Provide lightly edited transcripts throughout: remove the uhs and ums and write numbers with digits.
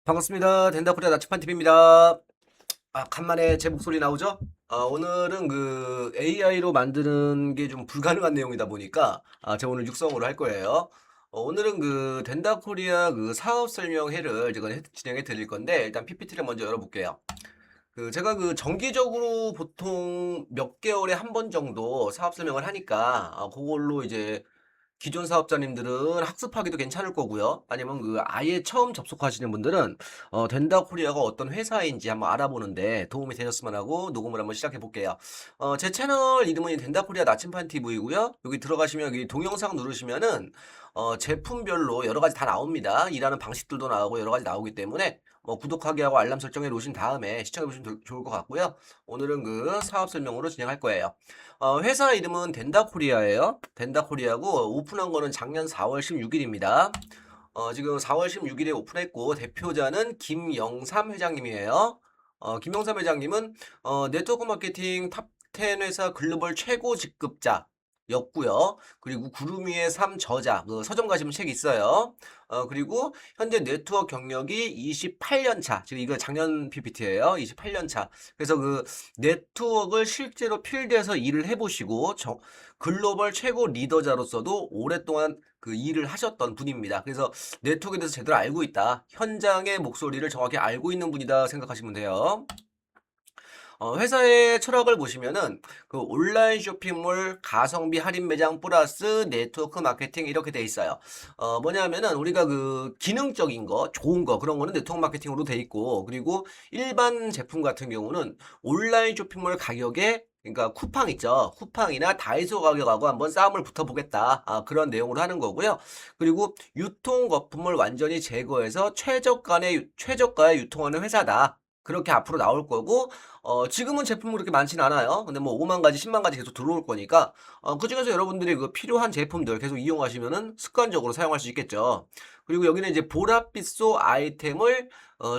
반갑습니다. 덴다코리아 나치판TV입니다. 간만에 제 목소리 나오죠? 오늘은 그 AI로 만드는 게 좀 불가능한 내용이다 보니까 제가 오늘 육성으로 할 거예요. 오늘은 그 덴다코리아 그 사업 설명회를 제가 진행해 드릴 건데 일단 PPT를 먼저 열어볼게요. 제가 그 정기적으로 보통 몇 개월에 한 번 정도 사업 설명을 하니까 그걸로 이제 기존 사업자님들은 학습하기도 괜찮을 거고요. 아니면 그 아예 처음 접속하시는 분들은 덴다 코리아가 어떤 회사인지 한번 알아보는데 도움이 되셨으면 하고 녹음을 한번 시작해 볼게요. 제 채널 이름은 덴다 코리아 나침판 TV이고요. 여기 들어가시면 여기 동영상 누르시면은 제품별로 여러 가지 다 나옵니다. 일하는 방식들도 나오고 여러 가지 나오기 때문에 구독하기 하고 알람 설정해 놓으신 다음에 시청해 보시면 좋을 것 같고요. 오늘은 그 사업 설명으로 진행할 거예요. 회사 이름은 덴다코리아예요. 덴다코리아고 오픈한 거는 작년 4월 16일입니다. 지금 4월 16일에 오픈했고 대표자는 김영삼 회장님이에요. 김영삼 회장님은 네트워크 마케팅 탑 10 회사 글로벌 최고 직급자였고요. 그리고 구름이의 삶 저자, 그 서점 가시면 책 있어요. 그리고 현재 네트워크 경력이 28년 차. 지금 이거 작년 PPT예요. 28년 차. 그래서 그 네트워크를 실제로 필드에서 일을 해보시고 글로벌 최고 리더자로서도 오랫동안 그 일을 하셨던 분입니다. 그래서 네트워크에 대해서 제대로 알고 있다. 현장의 목소리를 정확히 알고 있는 분이다 생각하시면 돼요. 회사의 철학을 보시면은 그 온라인 쇼핑몰 가성비 할인 매장 플러스 네트워크 마케팅 이렇게 돼 있어요. 뭐냐면은 우리가 그 기능적인 거, 좋은 거 그런 거는 네트워크 마케팅으로 돼 있고 그리고 일반 제품 같은 경우는 온라인 쇼핑몰 가격에 그러니까 쿠팡 있죠. 쿠팡이나 다이소 가격하고 한번 싸움을 붙어보겠다. 그런 내용으로 하는 거고요. 그리고 유통 거품을 완전히 제거해서 최저가에 유통하는 회사다. 그렇게 앞으로 나올 거고 지금은 제품이 그렇게 많진 않아요. 근데 뭐 5만 가지, 10만 가지 계속 들어올 거니까 그중에서 여러분들이 그 필요한 제품들 계속 이용하시면은 습관적으로 사용할 수 있겠죠. 그리고 여기는 이제 보랏빛소 아이템을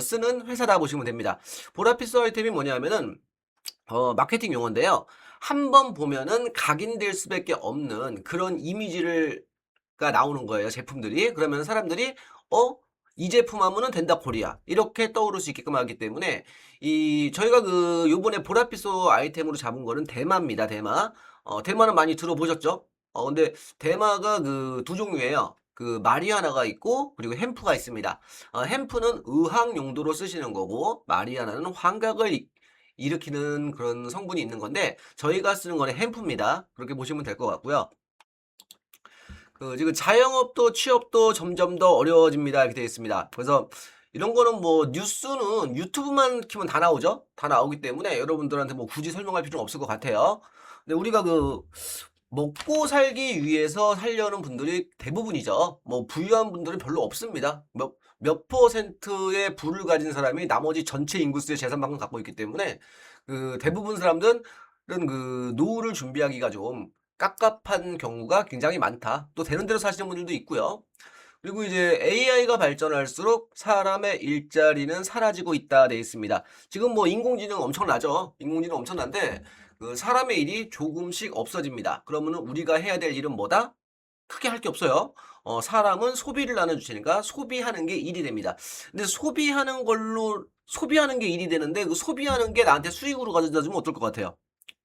쓰는 회사다 보시면 됩니다. 보랏빛소 아이템이 뭐냐면은 마케팅 용어인데요. 한 번 보면은 각인될 수밖에 없는 그런 이미지가 나오는 거예요, 제품들이. 그러면 사람들이 어? 이 제품 하면은 된다 코리아. 이렇게 떠오를 수 있게끔 하기 때문에 저희가 그 요번에 보라피소 아이템으로 잡은 거는 대마입니다, 대마. 대마는 많이 들어보셨죠? 근데 대마가 그 두 종류예요. 그 마리아나가 있고 그리고 햄프가 있습니다. 햄프는 의학 용도로 쓰시는 거고 마리아나는 환각을 일으키는 그런 성분이 있는 건데 저희가 쓰는 거는 햄프입니다. 그렇게 보시면 될 것 같고요. 지금 자영업도 취업도 점점 더 어려워집니다. 이렇게 되어 있습니다. 그래서 이런 거는 뭐 뉴스는 유튜브만 키면 다 나오죠? 다 나오기 때문에 여러분들한테 뭐 굳이 설명할 필요는 없을 것 같아요. 근데 우리가 그 먹고 살기 위해서 살려는 분들이 대부분이죠. 뭐 부유한 분들은 별로 없습니다. 몇 퍼센트의 부를 가진 사람이 나머지 전체 인구수의 재산만큼 갖고 있기 때문에 그 대부분 사람들은 그 노후를 준비하기가 좀 깝깝한 경우가 굉장히 많다. 또 되는 대로 사시는 분들도 있고요. 그리고 이제 AI가 발전할수록 사람의 일자리는 사라지고 있다 돼 있습니다. 지금 뭐 인공지능 엄청나죠? 인공지능 엄청난데 그 사람의 일이 조금씩 없어집니다. 그러면은 우리가 해야 될 일은 뭐다? 크게 할 게 없어요. 사람은 소비를 나눠주시니까 소비하는 게 일이 됩니다. 근데 소비하는 게 일이 되는데 그 소비하는 게 나한테 수익으로 가져다 주면 어떨 것 같아요?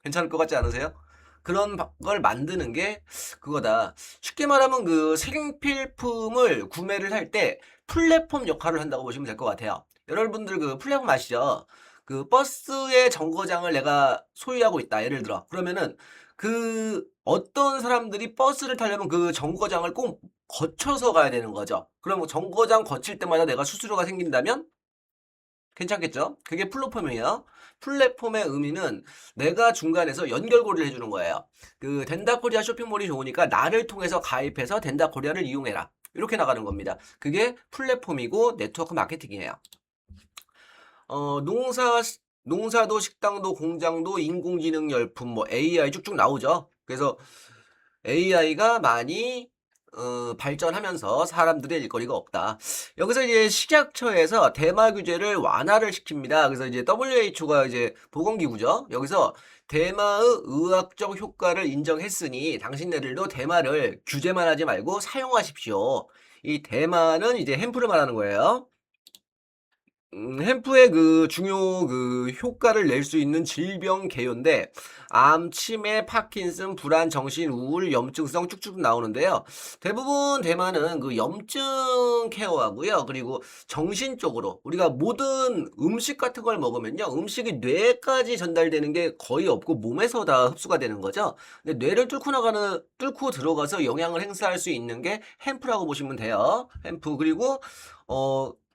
괜찮을 것 같지 않으세요? 그런 걸 만드는 게 그거다. 쉽게 말하면 그 생필품을 구매를 할 때 플랫폼 역할을 한다고 보시면 될 것 같아요. 여러분들 그 플랫폼 아시죠? 그 버스의 정거장을 내가 소유하고 있다. 예를 들어. 그러면은 그 어떤 사람들이 버스를 타려면 그 정거장을 꼭 거쳐서 가야 되는 거죠. 그럼 정거장 거칠 때마다 내가 수수료가 생긴다면 괜찮겠죠? 그게 플랫폼이에요. 플랫폼의 의미는 내가 중간에서 연결고리를 해주는 거예요. 그 덴다코리아 쇼핑몰이 좋으니까 나를 통해서 가입해서 덴다코리아를 이용해라. 이렇게 나가는 겁니다. 그게 플랫폼이고 네트워크 마케팅이에요. 농사도 식당도 공장도 인공지능 열품 뭐 AI 쭉쭉 나오죠. 그래서 AI가 많이 발전하면서 사람들의 일거리가 없다. 여기서 이제 식약처에서 대마 규제를 완화를 시킵니다. 그래서 이제 WHO가 이제 보건기구죠. 여기서 대마의 의학적 효과를 인정했으니 당신네들도 대마를 규제만 하지 말고 사용하십시오. 이 대마는 이제 햄프를 말하는 거예요. 햄프의 그 중요 그 효과를 낼 수 있는 질병 개요인데 암, 치매, 파킨슨, 불안, 정신, 우울, 염증성 쭉쭉 나오는데요. 대부분 대만은 그 염증 케어하고요. 그리고 정신적으로 우리가 모든 음식 같은 걸 먹으면요. 음식이 뇌까지 전달되는 게 거의 없고 몸에서 다 흡수가 되는 거죠. 근데 뇌를 뚫고 들어가서 영향을 행사할 수 있는 게 햄프라고 보시면 돼요. 햄프. 그리고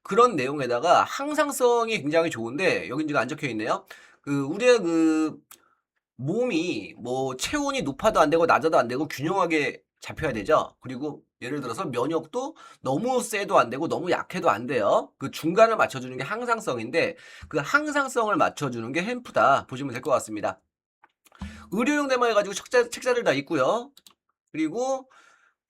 그런 내용에다가 항상성이 굉장히 좋은데 여긴 지금 안 적혀 있네요. 그 우리의 그 몸이 뭐 체온이 높아도 안 되고 낮아도 안 되고 균형하게 잡혀야 되죠. 그리고 예를 들어서 면역도 너무 세도 안 되고 너무 약해도 안 돼요. 그 중간을 맞춰주는 게 항상성인데 그 항상성을 맞춰주는 게 햄프다 보시면 될 것 같습니다. 의료용 대마 해가지고 책자를 다 있고요. 그리고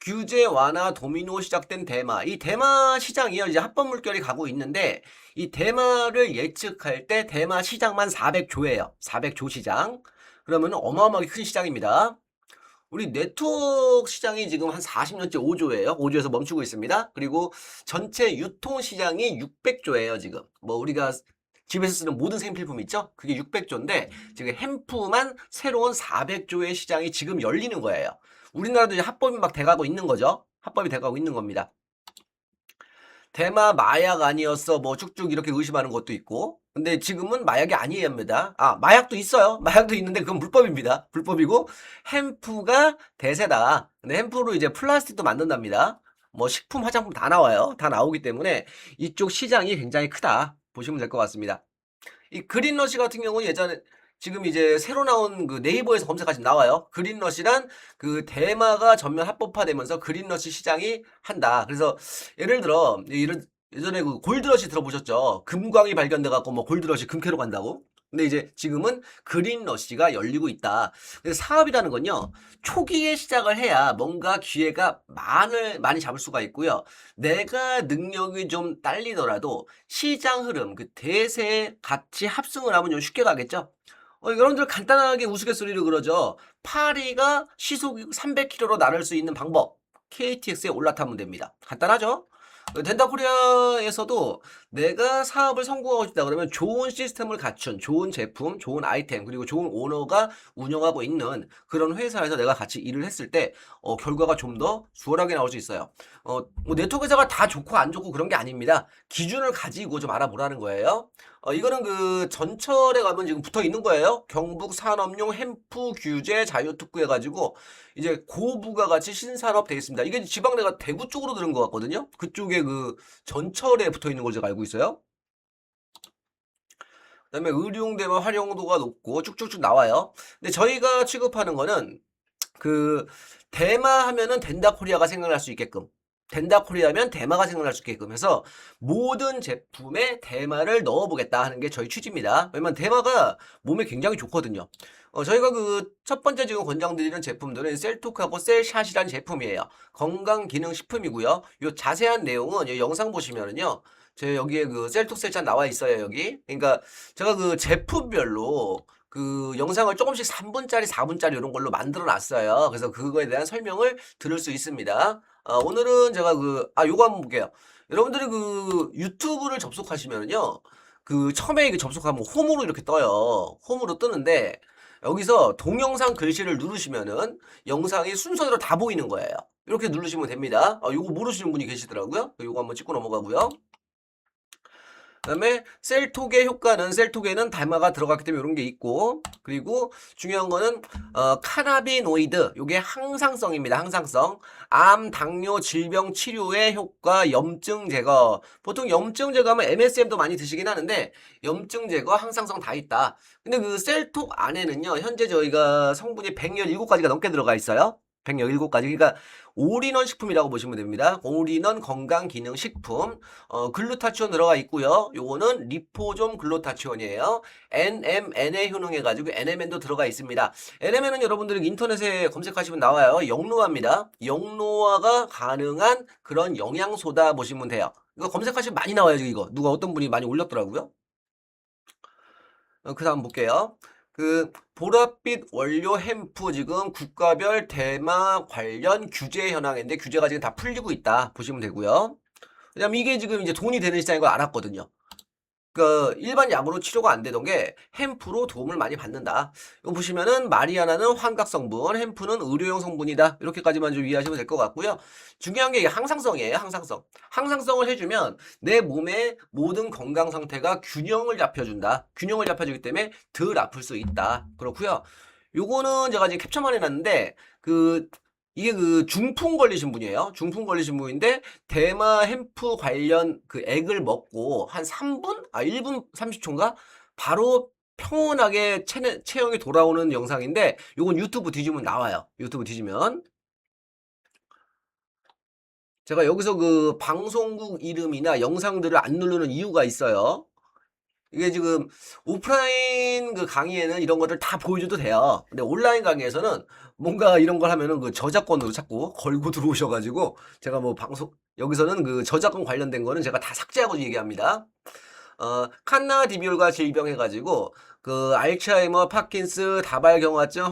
규제 완화 도미노 시작된 대마. 이 대마 시장이요. 이제 합법 물결이 가고 있는데 이 대마를 예측할 때 대마 시장만 400조예요. 400조 시장. 그러면 어마어마하게 큰 시장입니다. 우리 네트워크 시장이 지금 한 40년째 5조예요. 5조에서 멈추고 있습니다. 그리고 전체 유통 시장이 600조예요, 지금. 뭐 우리가 집에서 쓰는 모든 생필품 있죠? 그게 600조인데 지금 햄프만 새로운 400조의 시장이 지금 열리는 거예요. 우리나라도 이제 합법이 막 돼가고 있는 거죠. 합법이 돼가고 있는 겁니다. 대마 마약 아니었어 뭐 쭉쭉 이렇게 의심하는 것도 있고 근데 지금은 마약이 아니랍니다. 아 마약도 있어요. 마약도 있는데 그건 불법입니다. 불법이고 햄프가 대세다. 근데 햄프로 이제 플라스틱도 만든답니다. 뭐 식품 화장품 다 나와요. 다 나오기 때문에 이쪽 시장이 굉장히 크다 보시면 될 것 같습니다. 이 그린러시 같은 경우는 예전에 지금 이제 새로 나온 그 네이버에서 검색하시면 나와요. 그린러시란 그 대마가 전면 합법화되면서 그린러시 시장이 한다. 그래서 예를 들어 이런 예전에 그 골드러시 들어보셨죠? 금광이 발견돼 갖고 뭐 골드러시 금캐로 간다고. 근데 이제 지금은 그린러시가 열리고 있다. 그래서 사업이라는 건요. 초기에 시작을 해야 뭔가 기회가 많이 잡을 수가 있고요. 내가 능력이 좀 딸리더라도 시장 흐름, 그 대세에 같이 합승을 하면 좀 쉽게 가겠죠? 여러분들 간단하게 우스갯소리로 그러죠. 파리가 시속 300km로 나를 수 있는 방법. KTX에 올라타면 됩니다. 간단하죠? 덴다코리아에서도 내가 사업을 성공하고 싶다 그러면 좋은 시스템을 갖춘 좋은 제품, 좋은 아이템, 그리고 좋은 오너가 운영하고 있는 그런 회사에서 내가 같이 일을 했을 때 결과가 좀 더 수월하게 나올 수 있어요. 뭐 네트워크 회사가 다 좋고 안 좋고 그런 게 아닙니다. 기준을 가지고 좀 알아보라는 거예요. 이거는 그 전철에 가면 지금 붙어 있는 거예요. 경북 산업용 햄프 규제 자유특구 해가지고 이제 고부가 가치 신산업 되어 있습니다. 이게 지방내가 대구 쪽으로 들은 것 같거든요. 그쪽에 그 전철에 붙어 있는 걸 제가 알고 있어요. 그다음에 의료용대만 활용도가 높고 쭉쭉쭉 나와요. 근데 저희가 취급하는 거는 그 대마 하면은 덴다코리아가 생각날 수 있게끔 덴다코리아면 대마가 생각날 수 있게끔 해서 모든 제품에 대마를 넣어보겠다 하는 게 저희 취지입니다. 왜냐면 대마가 몸에 굉장히 좋거든요. 저희가 그 첫 번째 지금 권장드리는 제품들은 셀톡하고 셀샷이라는 제품이에요. 건강기능식품이고요. 요 자세한 내용은 이 영상 보시면은요. 제 여기에 그 셀톡 셀샷 나와 있어요, 여기. 그러니까 제가 그 제품별로 그 영상을 조금씩 3분짜리, 4분짜리 이런 걸로 만들어 놨어요. 그래서 그거에 대한 설명을 들을 수 있습니다. 오늘은 제가 요거 한번 볼게요. 여러분들이 그 유튜브를 접속하시면요. 그 처음에 접속하면 홈으로 이렇게 떠요. 홈으로 뜨는데 여기서 동영상 글씨를 누르시면은 영상이 순서대로 다 보이는 거예요. 이렇게 누르시면 됩니다. 요거 모르시는 분이 계시더라고요. 요거 한번 찍고 넘어가고요. 그다음에 셀톡의 효과는 셀톡에는 달마가 들어갔기 때문에 이런 게 있고 그리고 중요한 거는 카나비노이드 요게 항상성입니다. 항상성 암, 당뇨, 질병 치료에 효과, 염증 제거 보통 염증 제거하면 MSM도 많이 드시긴 하는데 염증 제거, 항상성 다 있다. 근데 그 셀톡 안에는요 현재 저희가 성분이 117가지가 넘게 들어가 있어요. 117가지. 그러니까 올인원 식품이라고 보시면 됩니다. 올인원 건강기능식품. 글루타치온 들어가 있고요. 요거는 리포좀 글루타치온이에요. NMN에 효능해가지고 NMN도 들어가 있습니다. NMN은 여러분들이 인터넷에 검색하시면 나와요. 영노화입니다. 영노화가 가능한 그런 영양소다 보시면 돼요. 이거 검색하시면 많이 나와요. 이거 누가 어떤 분이 많이 올렸더라고요. 그 다음 볼게요. 그 보랏빛 원료 햄프 지금 국가별 대마 관련 규제 현황인데 규제가 지금 다 풀리고 있다 보시면 되고요. 왜냐면 이게 지금 이제 돈이 되는 시장인 걸 알았거든요. 그 일반 약으로 치료가 안 되던 게 햄프로 도움을 많이 받는다. 이거 보시면은 마리아나는 환각 성분, 햄프는 의료용 성분이다. 이렇게까지만 좀 이해하시면 될 것 같고요. 중요한 게 이게 항상성이에요. 항상성. 항상성을 해주면 내 몸의 모든 건강 상태가 균형을 잡혀준다. 균형을 잡혀주기 때문에 덜 아플 수 있다. 그렇고요. 요거는 제가 지금 캡처만 해놨는데 이게 그 중풍 걸리신 분이에요. 중풍 걸리신 분인데 대마 햄프 관련 그 액을 먹고 한 3분? 1분 30초인가? 바로 평온하게 체형이 돌아오는 영상인데 요건 유튜브 뒤지면 나와요. 유튜브 뒤지면. 제가 여기서 그 방송국 이름이나 영상들을 안 누르는 이유가 있어요. 이게 지금 오프라인 그 강의에는 이런 것들 다 보여줘도 돼요. 근데 온라인 강의에서는 뭔가 이런 걸 하면은 그 저작권으로 자꾸 걸고 들어오셔가지고 제가 뭐 방송 여기서는 그 저작권 관련된 거는 제가 다 삭제하고 얘기합니다. 칸나 디비올가 질병해가지고 그 알츠하이머, 파킨스, 다발경화증,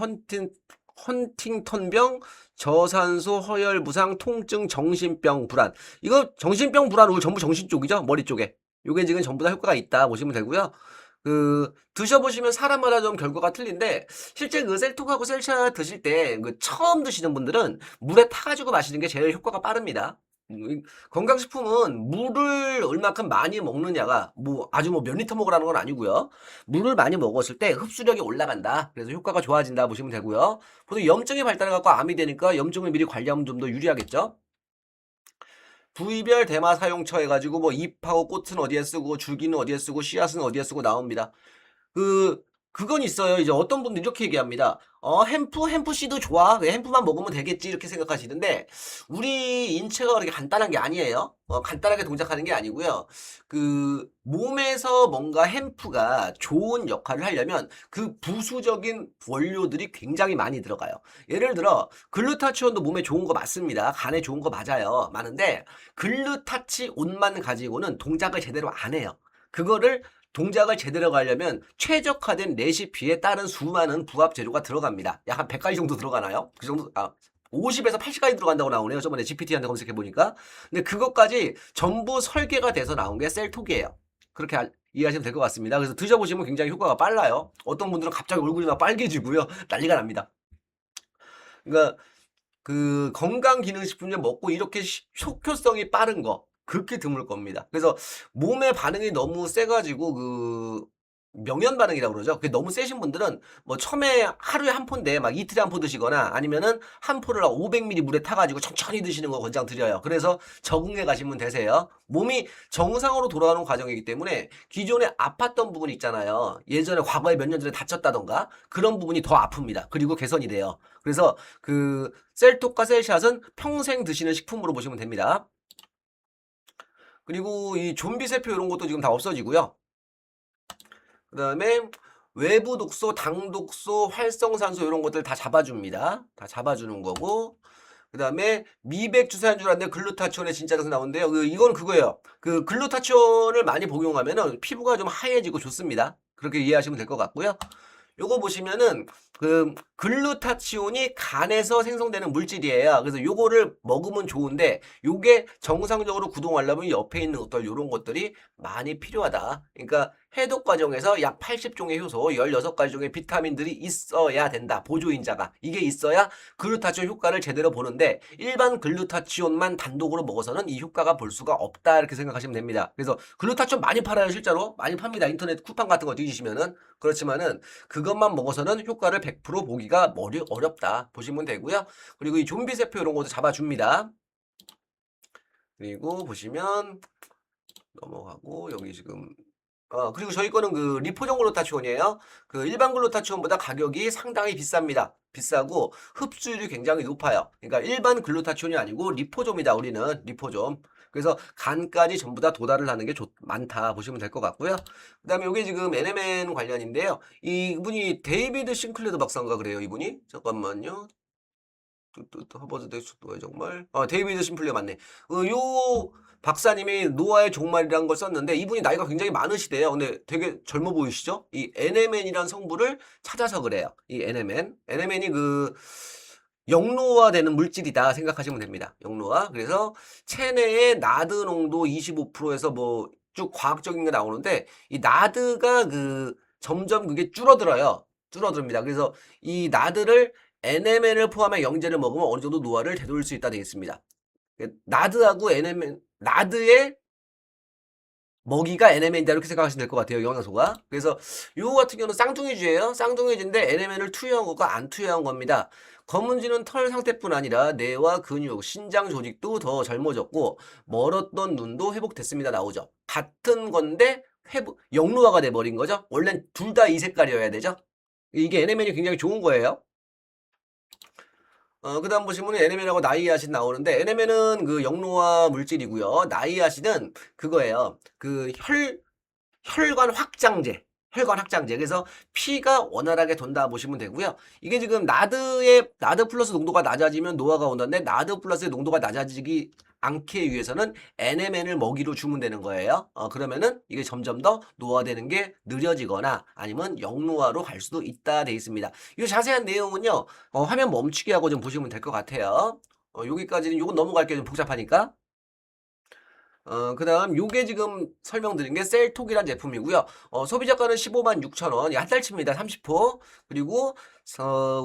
헌팅턴병, 저산소, 허혈 부상, 통증, 정신병 불안. 이거 정신병 불안 우리 전부 정신 쪽이죠? 머리 쪽에. 요게 지금 전부 다 효과가 있다 보시면 되고요. 드셔보시면 사람마다 좀 결과가 틀린데 실제 그 셀톡하고 셀차 드실 때 그 처음 드시는 분들은 물에 타가지고 마시는 게 제일 효과가 빠릅니다. 건강식품은 물을 얼마큼 많이 먹느냐가 뭐 아주 뭐 몇 리터 먹으라는 건 아니고요. 물을 많이 먹었을 때 흡수력이 올라간다. 그래서 효과가 좋아진다 보시면 되고요. 보통 염증이 발달해갖고 암이 되니까 염증을 미리 관리하면 좀 더 유리하겠죠. 부위별 대마 사용처 해가지고 뭐 잎하고 꽃은 어디에 쓰고 줄기는 어디에 쓰고 씨앗은 어디에 쓰고 나옵니다. 그 그건 있어요. 이제 어떤 분들 이렇게 얘기합니다. 햄프 씨도 좋아. 그 햄프만 먹으면 되겠지 이렇게 생각하시는데 우리 인체가 그렇게 간단한 게 아니에요. 간단하게 동작하는 게 아니고요. 그 몸에서 뭔가 햄프가 좋은 역할을 하려면 그 부수적인 원료들이 굉장히 많이 들어가요. 예를 들어 글루타치온도 몸에 좋은 거 맞습니다. 간에 좋은 거 맞아요. 많은데 글루타치온만 가지고는 동작을 제대로 안 해요. 그거를 동작을 제대로 가려면 최적화된 레시피에 따른 수많은 부합 재료가 들어갑니다. 약 한 100가지 정도 들어가나요? 그 정도, 50에서 80가지 들어간다고 나오네요. 저번에 GPT한테 검색해 보니까. 근데 그것까지 전부 설계가 돼서 나온 게 셀톡이에요. 그렇게 이해하시면 될 것 같습니다. 그래서 드셔보시면 굉장히 효과가 빨라요. 어떤 분들은 갑자기 얼굴이 막 빨개지고요. 난리가 납니다. 그러니까 그 건강기능식품을 먹고 이렇게 효효성이 빠른 거 그렇게 드물 겁니다. 그래서 몸의 반응이 너무 세가지고 그 명현 반응이라고 그러죠. 그게 너무 세신 분들은 뭐 처음에 하루에 한 포인데 막 이틀에 한 포 드시거나 아니면은 한 포를 500ml 물에 타가지고 천천히 드시는 거 권장 드려요. 그래서 적응해 가시면 되세요. 몸이 정상으로 돌아가는 과정이기 때문에 기존에 아팠던 부분 있잖아요. 예전에 과거에 몇 년 전에 다쳤다던가 그런 부분이 더 아픕니다. 그리고 개선이 돼요. 그래서 그 셀톡과 셀샷은 평생 드시는 식품으로 보시면 됩니다. 그리고 이 좀비 세포 이런 것도 지금 다 없어지고요. 그 다음에 외부 독소, 당 독소, 활성산소 이런 것들 다 잡아줍니다. 다 잡아주는 거고. 그 다음에 미백 주사인 줄 알았는데 글루타치온의 진짜로서 나오는데요. 이건 그거예요. 그 글루타치온을 많이 복용하면은 피부가 좀 하얘지고 좋습니다. 그렇게 이해하시면 될 것 같고요. 요거 보시면은 그 글루타치온이 간에서 생성되는 물질이에요. 그래서 요거를 먹으면 좋은데 요게 정상적으로 구동하려면 옆에 있는 것들 요런 것들이 많이 필요하다. 그러니까 해독 과정에서 약 80종의 효소, 16가지 종의 비타민들이 있어야 된다. 보조인자가. 이게 있어야 글루타치온 효과를 제대로 보는데 일반 글루타치온만 단독으로 먹어서는 이 효과가 볼 수가 없다. 이렇게 생각하시면 됩니다. 그래서 글루타치온 많이 팔아요. 실제로. 많이 팝니다. 인터넷 쿠팡 같은 거 뒤지시면은. 그렇지만은 그것만 먹어서는 효과를 100% 보기가 어렵다. 보시면 되고요. 그리고 이 좀비 세포 이런 것도 잡아줍니다. 그리고 보시면 넘어가고 여기 지금 그리고 저희 거는 그 리포종 글루타치온이에요. 그 일반 글루타치온보다 가격이 상당히 비쌉니다. 비싸고 흡수율이 굉장히 높아요. 그러니까 일반 글루타치온이 아니고 리포좀이다. 우리는 리포좀. 그래서 간까지 전부 다 도달을 하는 게 많다 보시면 될 것 같고요. 그 다음에 이게 지금 NMN 관련인데요. 이분이 데이비드 싱클레드 박사인가 그래요. 이분이 잠깐만요. 또 하버드 대학교에 정말 데이비드 심플리가 맞네. 요 박사님이 노아의 종말이라는 걸 썼는데 이분이 나이가 굉장히 많으시대요. 근데 되게 젊어 보이시죠? 이 NMN이라는 성분을 찾아서 그래요. 이 NMN이 그 영로화되는 물질이다 생각하시면 됩니다. 영로화. 그래서 체내의 나드 농도 25%에서 뭐 쭉 과학적인 게 나오는데 이 나드가 그 점점 그게 줄어들어요. 줄어듭니다. 그래서 이 나드를 NMN을 포함한 영재를 먹으면 어느 정도 노화를 되돌릴 수 있다 되겠습니다. 나드하고 NMN, 나드의 먹이가 NMN이다 이렇게 생각하시면 될 것 같아요. 영양소가. 그래서 요거 같은 경우는 쌍둥이쥐예요. 쌍둥이쥐인데 NMN을 투여한 거가 안 투여한 겁니다. 검은쥐는 털 상태뿐 아니라 뇌와 근육, 신장 조직도 더 젊어졌고 멀었던 눈도 회복됐습니다. 나오죠. 같은 건데 회복, 영루화가 돼버린 거죠. 원래 둘 다 이 색깔이어야 되죠. 이게 NMN이 굉장히 좋은 거예요. 그 다음 보시면 NMN하고 나이아신 나오는데 NMN은 그 영로화 물질이고요. 나이아신은 그거예요. 그 혈관 확장제. 혈관 확장제. 그래서 피가 원활하게 돈다 보시면 되고요. 이게 지금 나드 플러스 농도가 낮아지면 노화가 온다는데 나드 플러스의 농도가 낮아지기 않기 위해서는 NMN을 먹이로 주면 되는 거예요. 그러면은 이게 점점 더 노화되는 게 느려지거나 아니면 영노화로 갈 수도 있다 돼 있습니다. 이 자세한 내용은요. 화면 멈추게 하고 좀 보시면 될 것 같아요. 여기까지는 요건 넘어갈게요. 좀 복잡하니까. 그다음 요게 지금 설명드린 게 셀톡이란 제품이고요. 소비자가는 15만 6천 원, 한 달치입니다. 30호. 그리고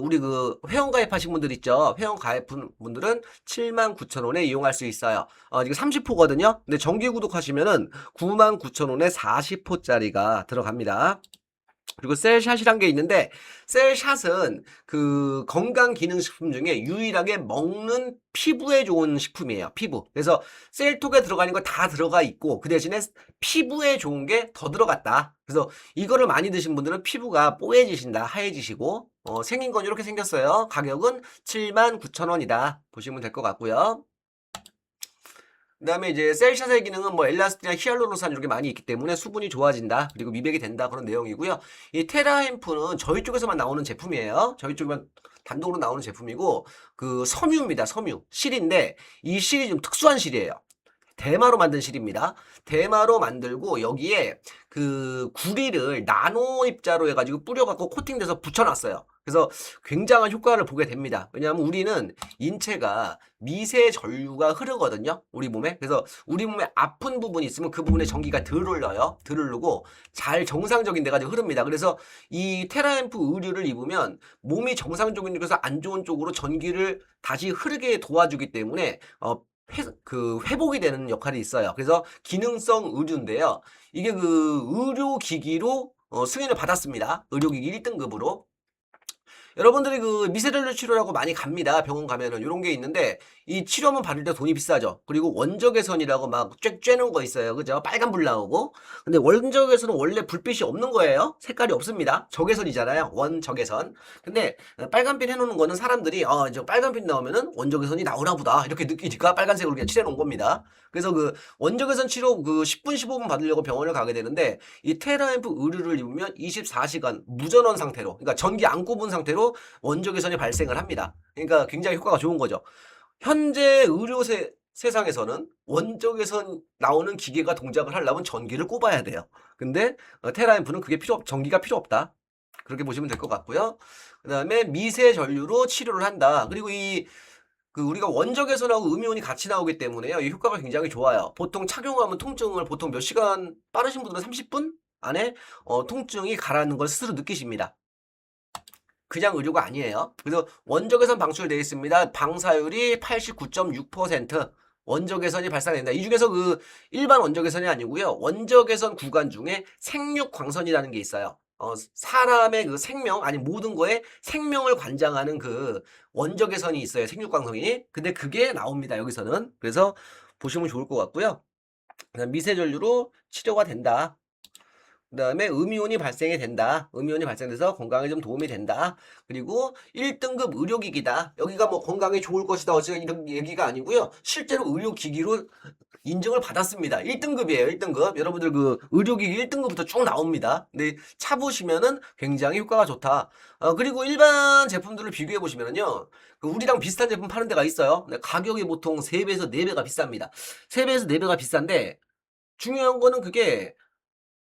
우리 그 회원 가입하신 분들 있죠. 회원 가입 분들은 7만 9천 원에 이용할 수 있어요. 이거 30호거든요. 근데 정기 구독하시면은 9만 9천 원에 40호짜리가 들어갑니다. 그리고 셀샷이란 게 있는데 셀샷은 그 건강기능식품 중에 유일하게 먹는 피부에 좋은 식품이에요. 피부. 그래서 셀톡에 들어가는 거 다 들어가 있고 그 대신에 피부에 좋은 게 더 들어갔다. 그래서 이거를 많이 드신 분들은 피부가 뽀얘지신다. 하얘지시고 생긴 건 이렇게 생겼어요. 가격은 7만 9천 원이다. 보시면 될 것 같고요. 그 다음에 이제 셀샷의 기능은 뭐 엘라스틴이나 히알루론산 이렇게 많이 있기 때문에 수분이 좋아진다. 그리고 미백이 된다. 그런 내용이고요. 이 테라햄프는 저희 쪽에서만 나오는 제품이에요. 저희 쪽에만 단독으로 나오는 제품이고 그 섬유입니다. 섬유. 실인데 이 실이 좀 특수한 실이에요. 대마로 만든 실입니다. 대마로 만들고 여기에 그 구리를 나노 입자로 해가지고 뿌려갖고 코팅돼서 붙여놨어요. 그래서 굉장한 효과를 보게 됩니다. 왜냐하면 우리는 인체가 미세 전류가 흐르거든요. 우리 몸에. 그래서 우리 몸에 아픈 부분이 있으면 그 부분에 전기가 덜 흘러요. 덜 흐르고 잘 정상적인 데가 흐릅니다. 그래서 이 테라앰프 의류를 입으면 몸이 정상적인 쪽에서 안 좋은 쪽으로 전기를 다시 흐르게 도와주기 때문에 그 회복이 되는 역할이 있어요. 그래서 기능성 의류인데요. 이게 그 의료기기로 승인을 받았습니다. 의료기기 1등급으로. 여러분들이 그 미세전류 치료라고 많이 갑니다. 병원 가면은 이런 게 있는데 이 치료만 받을 때 돈이 비싸죠. 그리고 원적외선이라고 막 쬐는 거 있어요. 그죠? 빨간불 나오고. 근데 원적외선은 원래 불빛이 없는 거예요. 색깔이 없습니다. 적외선이잖아요. 원적외선. 근데 빨간빛 해놓는 거는 사람들이 저 빨간빛 나오면은 원적외선이 나오나 보다 이렇게 느끼니까 빨간색으로 그냥 칠해놓은 겁니다. 그래서 그 원적외선 치료 그 10분 15분 받으려고 병원을 가게 되는데 이 테라앰프 의류를 입으면 24시간 무전원 상태로 그러니까 전기 안 꼽은 상태로 원적외선이 발생을 합니다. 그러니까 굉장히 효과가 좋은 거죠. 현재 세상에서는 원적외선 나오는 기계가 동작을 하려면 전기를 꼽아야 돼요. 근데 테라앰프는 그게 전기가 필요 없다. 그렇게 보시면 될 것 같고요. 그 다음에 미세 전류로 치료를 한다. 그리고 그 우리가 원적외선하고 음이온이 같이 나오기 때문에요. 이 효과가 굉장히 좋아요. 보통 착용하면 통증을 보통 몇 시간 빠르신 분들은 30분 안에 통증이 가라앉는 걸 스스로 느끼십니다. 그냥 의료가 아니에요. 그래서 원적외선 방출되어 있습니다. 방사율이 89.6%. 원적외선이 발산된다. 이 중에서 그 일반 원적외선이 아니고요. 원적외선 구간 중에 생육광선이라는 게 있어요. 사람의 그 생명 아니 모든 거에 생명을 관장하는 그 원적외선이 있어요. 생육광선이. 근데 그게 나옵니다. 여기서는. 그래서 보시면 좋을 것 같고요. 미세전류로 치료가 된다. 그 다음에 음이온이 발생이 된다. 음이온이 발생돼서 건강에 좀 도움이 된다. 그리고 1등급 의료기기다. 여기가 뭐 건강에 좋을 것이다. 어쩌고 이런 얘기가 아니고요. 실제로 의료기기로 인증을 받았습니다. 1등급이에요. 1등급. 여러분들 그 의료기기 1등급부터 쭉 나옵니다. 근데 차보시면은 굉장히 효과가 좋다. 그리고 일반 제품들을 비교해 보시면은요. 그 우리랑 비슷한 제품 파는 데가 있어요. 근데 가격이 보통 3배에서 4배가 비쌉니다. 3배에서 4배가 비싼데 중요한 거는 그게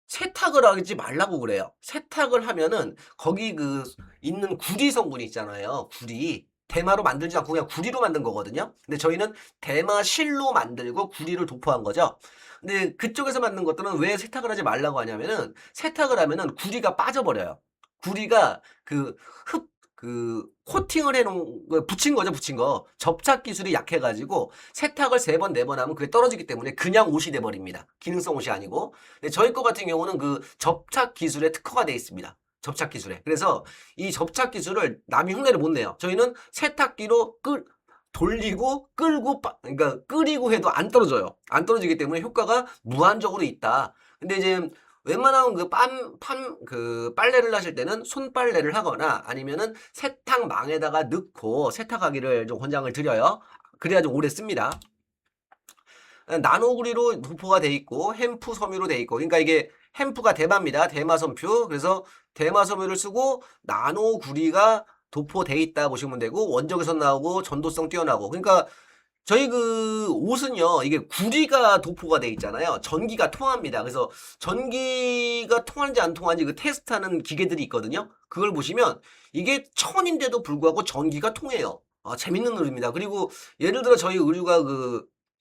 세탁을 하지 말라고 그래요. 세탁을 하면은 거기 그 있는 구리 성분이 있잖아요. 구리. 대마로 만들지 않고 그냥 구리로 만든 거거든요. 근데 저희는 대마실로 만들고 구리를 도포한 거죠. 근데 그쪽에서 만든 것들은 왜 세탁을 하지 말라고 하냐면은 세탁을 하면은 구리가 빠져버려요. 구리가 코팅을 해놓은 거, 붙인 거죠, 붙인 거. 접착 기술이 약해가지고 세탁을 3번, 4번 하면 그게 떨어지기 때문에 그냥 옷이 돼버립니다. 기능성 옷이 아니고. 근데 저희 거 같은 경우는 그 접착 기술에 특허가 돼 있습니다. 접착 기술에. 그래서 이 접착 기술을 남이 흉내를 못 내요. 저희는 세탁기로 돌리고 끌고 그러니까 끓이고 해도 안 떨어져요. 안 떨어지기 때문에 효과가 무한적으로 있다. 근데 이제 웬만하면 그 빨래를 하실 때는 손빨래를 하거나 아니면은 세탁망에다가 넣고 세탁하기를 좀 권장을 드려요. 그래야 좀 오래 씁니다. 나노구리로 도포가 돼 있고 햄프 섬유로 돼 있고 그러니까 이게 햄프가 대마입니다. 대마섬유. 그래서 대마섬유를 쓰고 나노구리가 도포돼 있다 보시면 되고 원적외선 나오고 전도성 뛰어나고 그러니까 저희 그 옷은요 이게 구리가 도포가 돼 있잖아요. 전기가 통합니다. 그래서 전기가 통하는지 안 통하는지 그 테스트하는 기계들이 있거든요. 그걸 보시면 이게 천인데도 불구하고 전기가 통해요. 재밌는 의류입니다. 그리고 예를 들어 저희 의류가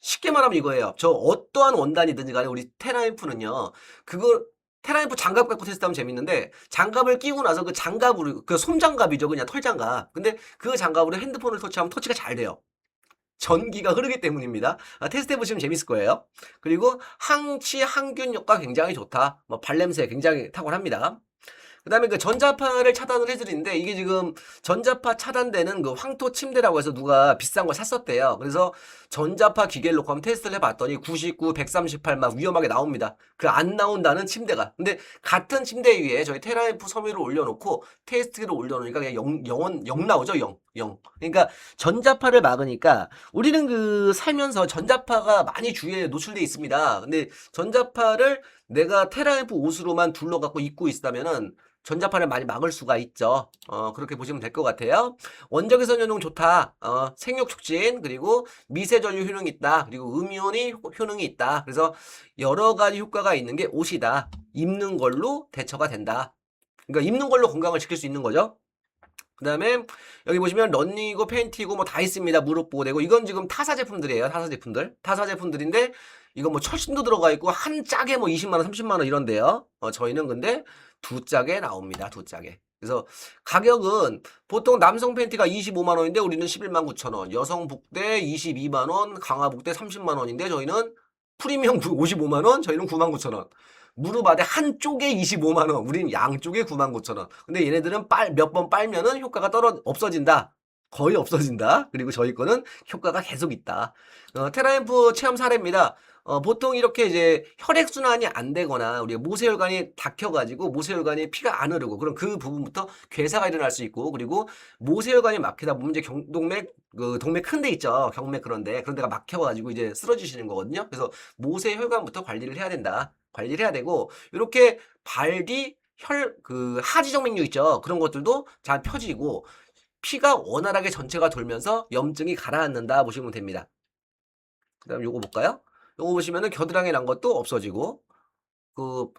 쉽게 말하면 이거예요. 저 어떠한 원단이든지 간에 우리 테라인프는요. 그걸 테라인프 장갑 갖고 테스트하면 재밌는데 장갑을 끼고 나서 그 장갑으로 그 솜장갑이죠. 그냥 털장갑. 근데 그 장갑으로 핸드폰을 터치하면 터치가 잘 돼요. 전기가 흐르기 때문입니다. 테스트 해보시면 재밌을 거예요. 그리고 항치, 항균 효과 굉장히 좋다. 뭐 발냄새 굉장히 탁월합니다. 그 다음에 그 전자파를 차단을 해드리는데 이게 지금 전자파 차단되는 그 황토 침대라고 해서 누가 비싼 걸 샀었대요. 그래서 전자파 기계를 놓고 한번 테스트를 해봤더니 99, 138 막 위험하게 나옵니다. 그 안 나온다는 침대가. 근데 같은 침대 위에 저희 테라이프 섬유를 올려놓고 테스트기를 올려놓으니까 그냥 0 나오죠. 0. 그러니까 전자파를 막으니까 우리는 살면서 전자파가 많이 주위에 노출돼 있습니다. 근데 전자파를 내가 테라이프 옷으로만 둘러갖고 입고 있다면은 전자파를 많이 막을 수가 있죠. 그렇게 보시면 될 것 같아요. 원적외선 효능 좋다. 생육 촉진, 그리고 미세 전류 효능이 있다. 그리고 음이온이 효능이 있다. 그래서 여러 가지 효과가 있는 게 옷이다. 입는 걸로 대처가 된다. 그러니까 입는 걸로 건강을 지킬 수 있는 거죠. 그 다음에 여기 보시면 런닝이고 팬티고 뭐 다 있습니다. 무릎 보호되고 이건 지금 타사 제품들이에요. 타사 제품들인데 이거 뭐 철심도 들어가 있고 한 짝에 뭐 20만원 30만원 이런데요. 저희는 근데 두 짝에 나옵니다. 두 짝에. 그래서 가격은 보통 남성 팬티가 25만원인데 우리는 11만 9천원, 여성 복대 22만원, 강화 복대 30만원인데 저희는 프리미엄 55만원, 저희는 9만 9천원. 무릎 아래 한쪽에 25만원, 우린 양쪽에 9만 9천원. 근데 얘네들은 몇 번 빨면은 효과가 없어진다. 거의 없어진다. 그리고 저희 거는 효과가 계속 있다. 테라앰프 체험 사례입니다. 보통 이렇게 이제 혈액순환이 안 되거나 우리가 모세혈관이 닫혀가지고 모세혈관이 피가 안 흐르고 그럼 그 부분부터 괴사가 일어날 수 있고 그리고 모세혈관이 막히다 보면 이제 동맥 큰 데 있죠. 경맥 그런 데가 막혀가지고 이제 쓰러지시는 거거든요. 그래서 모세혈관부터 관리를 해야 된다. 관리를 해야 되고 이렇게 발뒤 하지정맥류 있죠. 그런 것들도 잘 펴지고 피가 원활하게 전체가 돌면서 염증이 가라앉는다 보시면 됩니다. 그 다음 요거 볼까요? 요거 보시면은 겨드랑이 난 것도 없어지고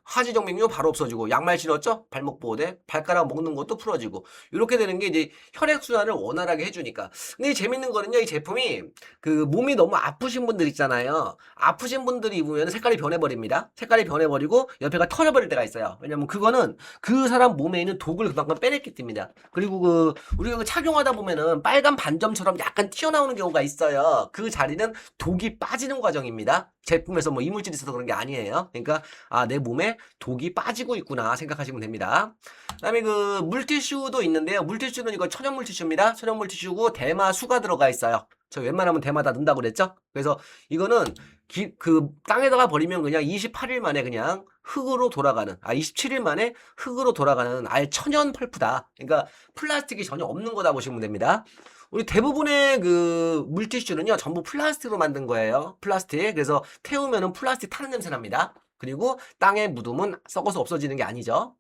하지정맥류 바로 없어지고 양말 신었죠? 발목 보호대 발가락 먹는 것도 풀어지고 이렇게 되는 게 이제 혈액순환을 원활하게 해주니까. 근데 재밌는 거는요, 이 제품이 몸이 너무 아프신 분들 있잖아요. 아프신 분들이 입으면 색깔이 변해버립니다. 색깔이 변해버리고 옆에가 터져버릴 때가 있어요. 왜냐면 그거는 그 사람 몸에 있는 독을 그만큼 빼냈기 때문입니다. 그리고 우리가 착용하다 보면은 빨간 반점처럼 약간 튀어나오는 경우가 있어요. 그 자리는 독이 빠지는 과정입니다. 제품에서 뭐 이물질이 있어서 그런 게 아니에요. 그러니까 내 몸에 독이 빠지고 있구나 생각하시면 됩니다. 그다음에 물티슈도 있는데요. 물티슈는 이거 천연 물티슈입니다. 천연 물티슈고 대마수가 들어가 있어요. 저 웬만하면 대마 다 넣는다고 그랬죠? 그래서 이거는 땅에다가 버리면 그냥 28일 만에 그냥 흙으로 돌아가는 27일 만에 흙으로 돌아가는 아예 천연 펄프다. 그러니까 플라스틱이 전혀 없는 거다 보시면 됩니다. 우리 대부분의 물티슈는요 전부 플라스틱으로 만든 거예요. 플라스틱. 그래서 태우면은 플라스틱 타는 냄새 납니다. 그리고 땅에 묻으면 썩어서 없어지는 게 아니죠.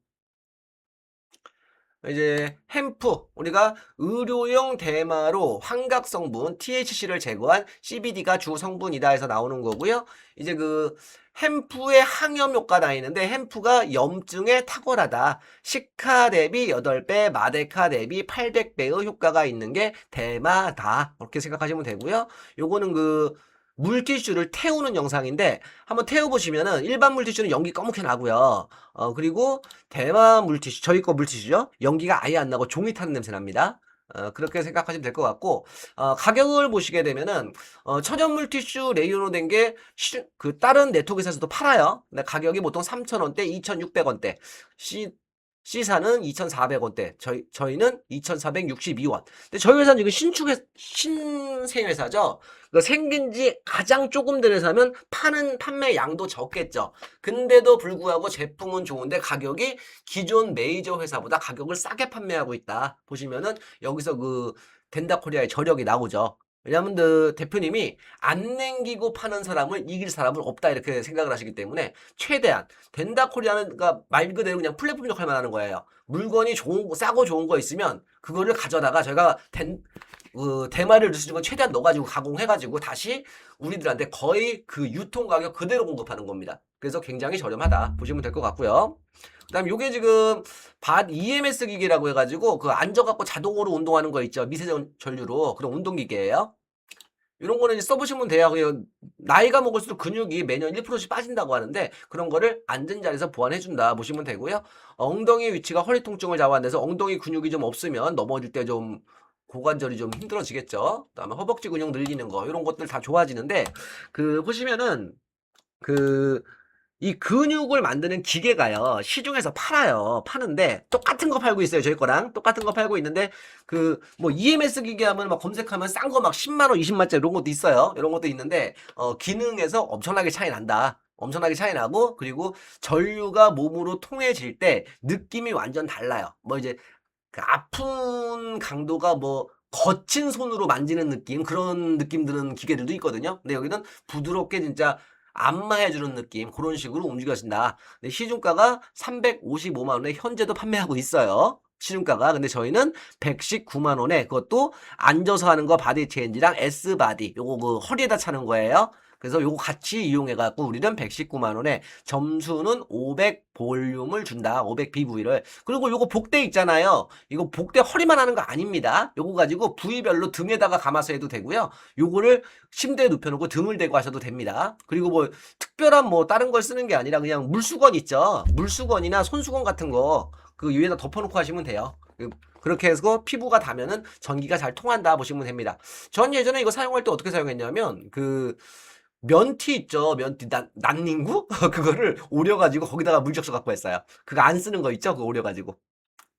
이제 햄프 우리가 의료용 대마로 환각 성분 THC를 제거한 CBD가 주 성분이다 해서 나오는 거고요. 이제 그 햄프의 항염 효과가 있는데 햄프가 염증에 탁월하다. 시카 대비 8배, 마데카 대비 800배의 효과가 있는 게 대마다. 그렇게 생각하시면 되고요. 요거는 그 물티슈를 태우는 영상인데 한번 태워보시면은 일반 물티슈는 연기 검게 나고요. 그리고 대마 물티슈, 저희 거 물티슈죠? 연기가 아예 안 나고 종이 타는 냄새 납니다. 그렇게 생각하시면 될 것 같고, 가격을 보시게 되면은, 천연 물티슈 레이어로 된 게, 그, 다른 네트워크에서도 팔아요. 근데 가격이 보통 3,000원대, 2,600원대. C사는 2,400원대. 저희는 2,462원. 근데 저희 회사는 지금 신생회사죠? 그 생긴 지 가장 조금 된 회사면 판매 양도 적겠죠. 근데도 불구하고 제품은 좋은데 가격이 기존 메이저 회사보다 가격을 싸게 판매하고 있다. 보시면은 여기서 그 덴다코리아의 저력이 나오죠. 왜냐하면 그 대표님이 안 남기고 파는 사람을 이길 사람은 없다 이렇게 생각을 하시기 때문에 최대한 덴다코리아는 그러니까 말 그대로 그냥 플랫폼 역할만 하는 거예요. 물건이 좋은 거 싸고 좋은 거 있으면 그거를 가져다가 저희가 대마를 넣을 수 있는 건 최대한 넣어가지고 가공해가지고 다시 우리들한테 거의 그 유통 가격 그대로 공급하는 겁니다. 그래서 굉장히 저렴하다 보시면 될 것 같고요. 그다음 요게 지금 밭 EMS 기계라고 해가지고 그 앉아갖고 자동으로 운동하는 거 있죠. 미세전 전류로 그런 운동기계예요. 이런 거는 이제 써보시면 돼요. 그냥 나이가 먹을수록 근육이 매년 1%씩 빠진다고 하는데 그런 거를 앉은 자리에서 보완해준다 보시면 되고요. 엉덩이 위치가 허리 통증을 자아내서 엉덩이 근육이 좀 없으면 넘어질 때 좀 고관절이 좀 힘들어지겠죠. 그다음에 허벅지 근육 늘리는 거 이런 것들 다 좋아지는데 그 보시면은 그 이 근육을 만드는 기계가요. 시중에서 팔아요. 파는데 똑같은 거 팔고 있어요. 저희 거랑 똑같은 거 팔고 있는데 그 뭐 EMS 기계 하면 막 검색하면 싼 거 막 10만 원, 20만짜리 이런 것도 있어요. 이런 것도 있는데 기능에서 엄청나게 차이 난다. 엄청나게 차이 나고 그리고 전류가 몸으로 통해질 때 느낌이 완전 달라요. 뭐 이제 그 아픈 강도가 뭐 거친 손으로 만지는 느낌 그런 느낌 드는 기계들도 있거든요. 근데 여기는 부드럽게 진짜 안마해주는 느낌 그런 식으로 움직여진다. 근데 시중가가 355만 원에 현재도 판매하고 있어요. 시중가가. 근데 저희는 119만 원에 그것도 앉아서 하는 거 바디 체인지랑 S바디 요거 그 허리에다 차는 거예요. 그래서 요거 같이 이용해갖고 우리는 119만 원에 점수는 500 볼륨을 준다. 500 BV를. 그리고 요거 복대 있잖아요. 이거 복대 허리만 하는 거 아닙니다. 요거 가지고 부위별로 등에다가 감아서 해도 되고요. 요거를 침대에 눕혀놓고 등을 대고 하셔도 됩니다. 그리고 뭐 특별한 뭐 다른 걸 쓰는 게 아니라 그냥 물수건 있죠. 물수건이나 손수건 같은 거 그 위에다 덮어놓고 하시면 돼요. 그렇게 해서 피부가 닿으면은 전기가 잘 통한다 보시면 됩니다. 전 예전에 이거 사용할 때 어떻게 사용했냐면 그 면티 있죠. 면티 난닝구 그거를 오려가지고 거기다가 물적셔 갖고 했어요. 그거 안 쓰는 거 있죠. 그거 오려가지고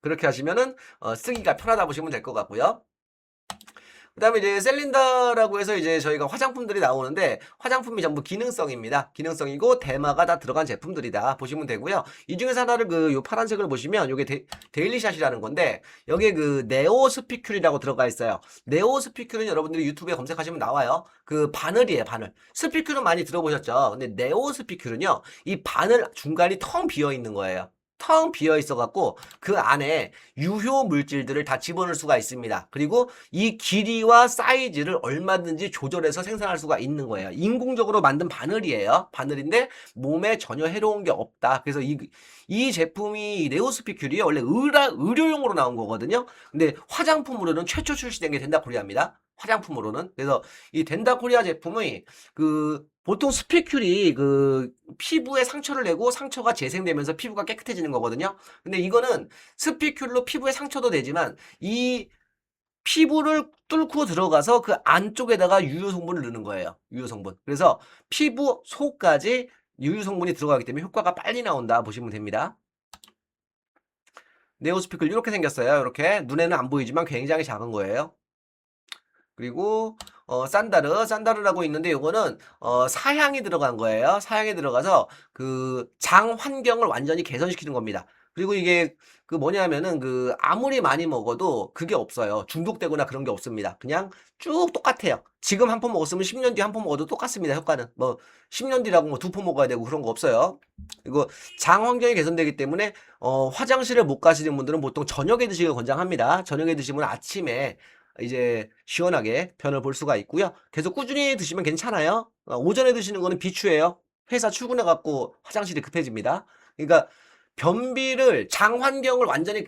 그렇게 하시면은 쓰기가 편하다 보시면 될 것 같고요. 그다음에 이제 셀린다라고 해서 이제 저희가 화장품들이 나오는데 화장품이 전부 기능성입니다. 기능성이고 대마가 다 들어간 제품들이다 보시면 되고요. 이 중에서 하나를 그 요 파란색을 보시면 요게 데일리샷이라는 건데 여기에 그 네오스피큘이라고 들어가 있어요. 네오스피큘은 여러분들이 유튜브에 검색하시면 나와요. 그 바늘이에요, 바늘. 스피큘은 많이 들어보셨죠? 근데 네오스피큘은요. 이 바늘 중간이 텅 비어 있는 거예요. 텅 비어 있어 갖고 그 안에 유효 물질들을 다 집어넣을 수가 있습니다. 그리고 이 길이와 사이즈를 얼마든지 조절해서 생산할 수가 있는 거예요. 인공적으로 만든 바늘이에요. 바늘인데 몸에 전혀 해로운 게 없다. 그래서 이 제품이 네오스피큘이 원래 의료용으로 나온 거거든요. 근데 화장품으로는 최초 출시된 게 덴다코리아입니다. 화장품으로는. 그래서 이 덴다코리아 제품의 그 보통 스피큘이 그 피부에 상처를 내고 상처가 재생되면서 피부가 깨끗해지는 거거든요. 근데 이거는 스피큘로 피부에 상처도 되지만 이 피부를 뚫고 들어가서 그 안쪽에다가 유효 성분을 넣는 거예요. 유효 성분. 그래서 피부 속까지 유효 성분이 들어가기 때문에 효과가 빨리 나온다 보시면 됩니다. 네오스피클 이렇게 생겼어요. 이렇게 눈에는 안 보이지만 굉장히 작은 거예요. 그리고 산다르라고 있는데 이거는 사향이 들어간 거예요. 사향이 들어가서 그 장 환경을 완전히 개선시키는 겁니다. 그리고 이게 그 뭐냐면은 그 아무리 많이 먹어도 그게 없어요. 중독되거나 그런 게 없습니다. 그냥 쭉 똑같아요. 지금 한 포 먹었으면 10년 뒤에 한 포 먹어도 똑같습니다. 효과는. 뭐 10년 뒤라고 뭐 두 포 먹어야 되고 그런 거 없어요. 그리고 장 환경이 개선되기 때문에 화장실을 못 가시는 분들은 보통 저녁에 드시길 권장합니다. 저녁에 드시면 아침에 이제 시원하게 변을 볼 수가 있고요. 계속 꾸준히 드시면 괜찮아요. 오전에 드시는 거는 비추예요. 회사 출근해 갖고 화장실이 급해집니다. 그러니까 변비를 장 환경을 완전히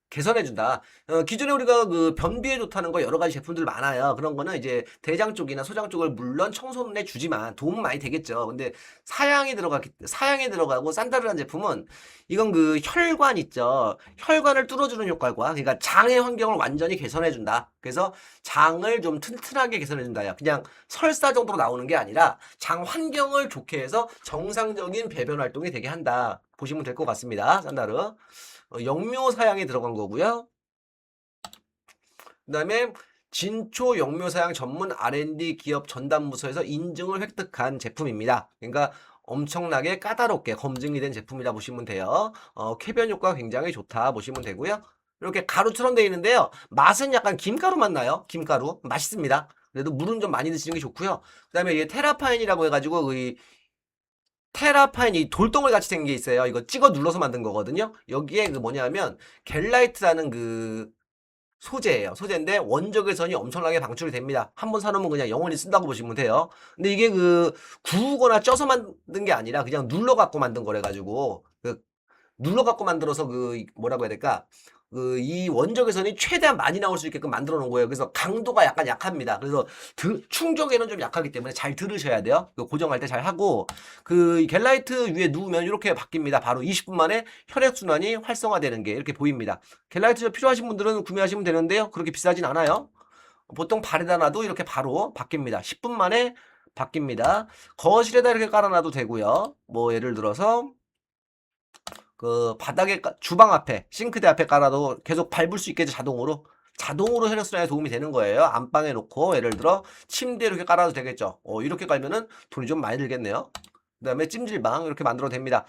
개선해 준다. 기존에 우리가 그 변비에 좋다는 거 여러 가지 제품들 많아요. 그런 거는 이제 대장 쪽이나 소장 쪽을 물론 청소는 해주지만 도움은 많이 되겠죠. 근데 사양이 들어가고 산다르란 제품은 이건 그 혈관 있죠. 혈관을 뚫어주는 효과과 그러니까 장의 환경을 완전히 개선해 준다. 그래서 장을 좀 튼튼하게 개선해 준다. 그냥 설사 정도로 나오는 게 아니라 장 환경을 좋게 해서 정상적인 배변 활동이 되게 한다. 보시면 될 것 같습니다. 산다르. 영묘 사양이 들어간 거고요. 그 다음에 진초 영묘 사양 전문 R&D 기업 전담부서에서 인증을 획득한 제품입니다. 그러니까 엄청나게 까다롭게 검증이 된 제품이라 보시면 돼요. 쾌변 효과가 굉장히 좋다 보시면 되고요. 이렇게 가루처럼 되어 있는데요. 맛은 약간 김가루 맛 나요. 김가루. 맛있습니다. 그래도 물은 좀 많이 드시는 게 좋고요. 그 다음에 이게 테라파인이라고 해가지고 테라파인 이 돌덩어리 같이 생긴 게 있어요. 이거 찍어 눌러서 만든 거거든요. 여기에 그 뭐냐면 겔라이트라는 그 소재예요. 소재인데 원적 외선이 엄청나게 방출이 됩니다. 한번 사놓으면 그냥 영원히 쓴다고 보시면 돼요. 근데 이게 그 구우거나 쪄서 만든 게 아니라 그냥 눌러 갖고 만든 거래 가지고 그 눌러 갖고 만들어서 그 뭐라고 해야 될까? 그 이 원적외선이 최대한 많이 나올 수 있게끔 만들어 놓은 거예요. 그래서 강도가 약간 약합니다. 그래서 충족에는 좀 약하기 때문에 잘 들으셔야 돼요. 그 고정할 때 잘 하고 그 겔라이트 위에 누우면 이렇게 바뀝니다. 바로 20분 만에 혈액 순환이 활성화되는 게 이렇게 보입니다. 겔라이트 필요하신 분들은 구매하시면 되는데요. 그렇게 비싸진 않아요. 보통 발에다 놔도 이렇게 바로 바뀝니다. 10분 만에 바뀝니다. 거실에다 이렇게 깔아놔도 되고요. 뭐 예를 들어서 그 바닥에 주방 앞에 싱크대 앞에 깔아도 계속 밟을 수 있겠죠. 자동으로 혈액순환에 도움이 되는 거예요. 안방에 놓고 예를 들어 침대에 이렇게 깔아도 되겠죠. 이렇게 깔면은 돈이 좀 많이 들겠네요. 그 다음에 찜질방 이렇게 만들어도 됩니다.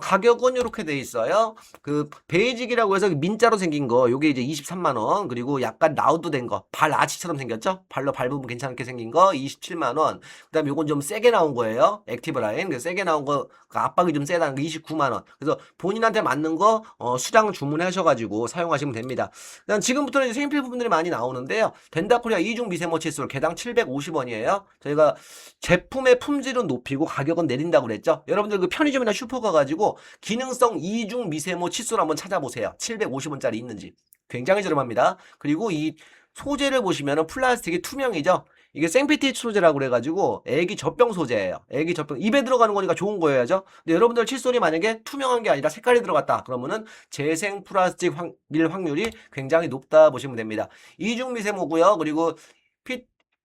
가격은 이렇게 돼 있어요. 그 베이직이라고 해서 민자로 생긴 거 요게 이제 23만원, 그리고 약간 라우드 된 거 발 아치처럼 생겼죠. 발로 밟으면 괜찮게 생긴 거 27만원. 그 다음에 요건 좀 세게 나온 거예요. 액티브 라인. 그 세게 나온 거 그 압박이 좀 세다는 거 29만원. 그래서 본인한테 맞는 거 수량 주문하셔가지고 사용하시면 됩니다. 일단 지금부터는 이제 생필 부분들이 많이 나오는데요. 덴다코리아 이중 미세모 칫솔 개당 750원이에요. 저희가 제품의 품질은 높이고 가격은 내린다고 그랬죠. 여러분들 그 편의점이나 슈퍼 가가지고 기능성 이중 미세모 칫솔 한번 찾아보세요. 750원짜리 있는지. 굉장히 저렴합니다. 그리고 이 소재를 보시면은 플라스틱이 투명이죠. 이게 생피티 소재라고 그래가지고 애기 젖병 소재예요. 애기 젖병 입에 들어가는 거니까 좋은 거여야죠. 근데 여러분들 칫솔이 만약에 투명한 게 아니라 색깔이 들어갔다 그러면은 재생 플라스틱 일 확률이 굉장히 높다 보시면 됩니다. 이중 미세모고요. 그리고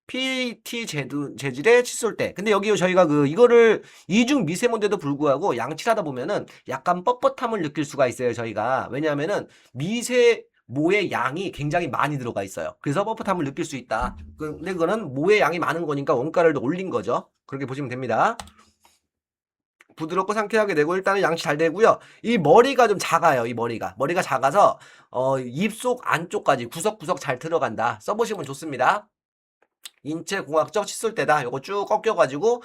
PT 재질의 칫솔대. 근데 여기 저희가 그 이거를 이중 미세모인데도 불구하고 양치하다 보면은 약간 뻣뻣함을 느낄 수가 있어요. 저희가 왜냐하면은 모의 양이 굉장히 많이 들어가 있어요. 그래서 뻣뻣함을 느낄 수 있다. 근데 그거는 모의 양이 많은 거니까 원가를 올린 거죠. 그렇게 보시면 됩니다. 부드럽고 상쾌하게 되고 일단은 양치 잘 되고요. 이 머리가 좀 작아요. 이 머리가 작아서 입속 안쪽까지 구석구석 잘 들어간다. 써보시면 좋습니다. 인체공학적 칫솔대다. 요거 쭉 꺾여가지고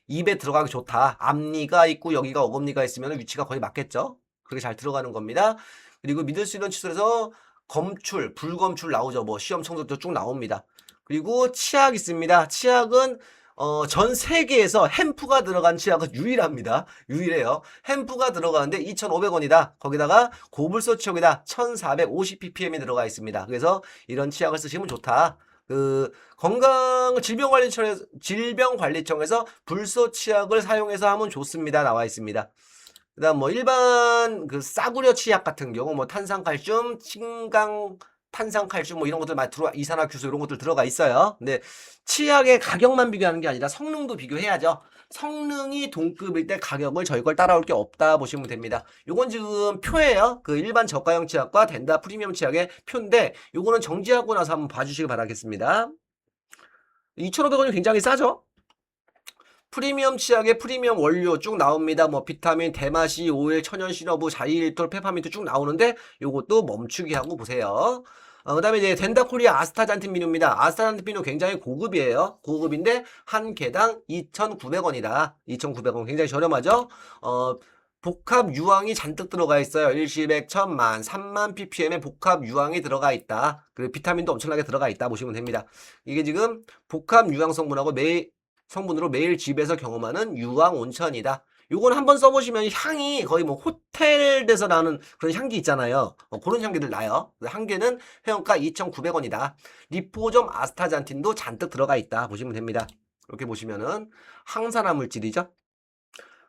입에 들어가기 좋다. 앞니가 있고 여기가 어금니가 있으면 위치가 거의 맞겠죠. 그렇게 잘 들어가는 겁니다. 그리고 믿을 수 있는 칫솔에서 검출, 불검출 나오죠. 뭐 시험 성적도 쭉 나옵니다. 그리고 치약 있습니다. 치약은 전 세계에서 햄프가 들어간 치약은 유일합니다. 유일해요. 햄프가 들어가는데 2,500원이다. 거기다가 고불소 치약이다. 1,450ppm이 들어가 있습니다. 그래서 이런 치약을 쓰시면 좋다. 그 질병관리청에서 불소 치약을 사용해서 하면 좋습니다. 나와 있습니다. 그다음 뭐 일반 그 싸구려 치약 같은 경우 뭐 탄산칼슘,氢강 탄산칼슘 뭐 이런 것들 많이 이산화규소 이런 것들 들어가 있어요. 근데 치약의 가격만 비교하는 게 아니라 성능도 비교해야죠. 성능이 동급일 때 가격을 저희 걸 따라올 게 없다 보시면 됩니다. 요건 지금 표예요. 그 일반 저가형 치약과 덴다 프리미엄 치약의 표인데 요거는 정지하고 나서 한번 봐주시기 바라겠습니다. 2,500원이 굉장히 싸죠? 프리미엄 치약에 프리미엄 원료 쭉 나옵니다. 뭐 비타민, 대마시, 오일, 천연 시러브, 자이일톨, 페퍼민트 쭉 나오는데 요것도 멈추기 하고 보세요. 그다음에 이제 덴다코리아 아스타잔틴 비누입니다. 아스타잔틴 비누 굉장히 고급이에요. 고급인데 한 개당 2,900원이다. 2,900원 굉장히 저렴하죠? 복합 유황이 잔뜩 들어가 있어요. 일시백, 천만, 3만 ppm의 복합 유황이 들어가 있다. 그리고 비타민도 엄청나게 들어가 있다 보시면 됩니다. 이게 지금 복합 유황 성분하고 성분으로 매일 집에서 경험하는 유황 온천이다. 요건 한번 써보시면 향이 거의 뭐 호텔에서 나는 그런 향기 있잖아요. 그런 향기들 나요. 한 개는 회원가 2,900원이다. 리포점 아스타잔틴도 잔뜩 들어가 있다 보시면 됩니다. 이렇게 보시면은 항산화 물질이죠.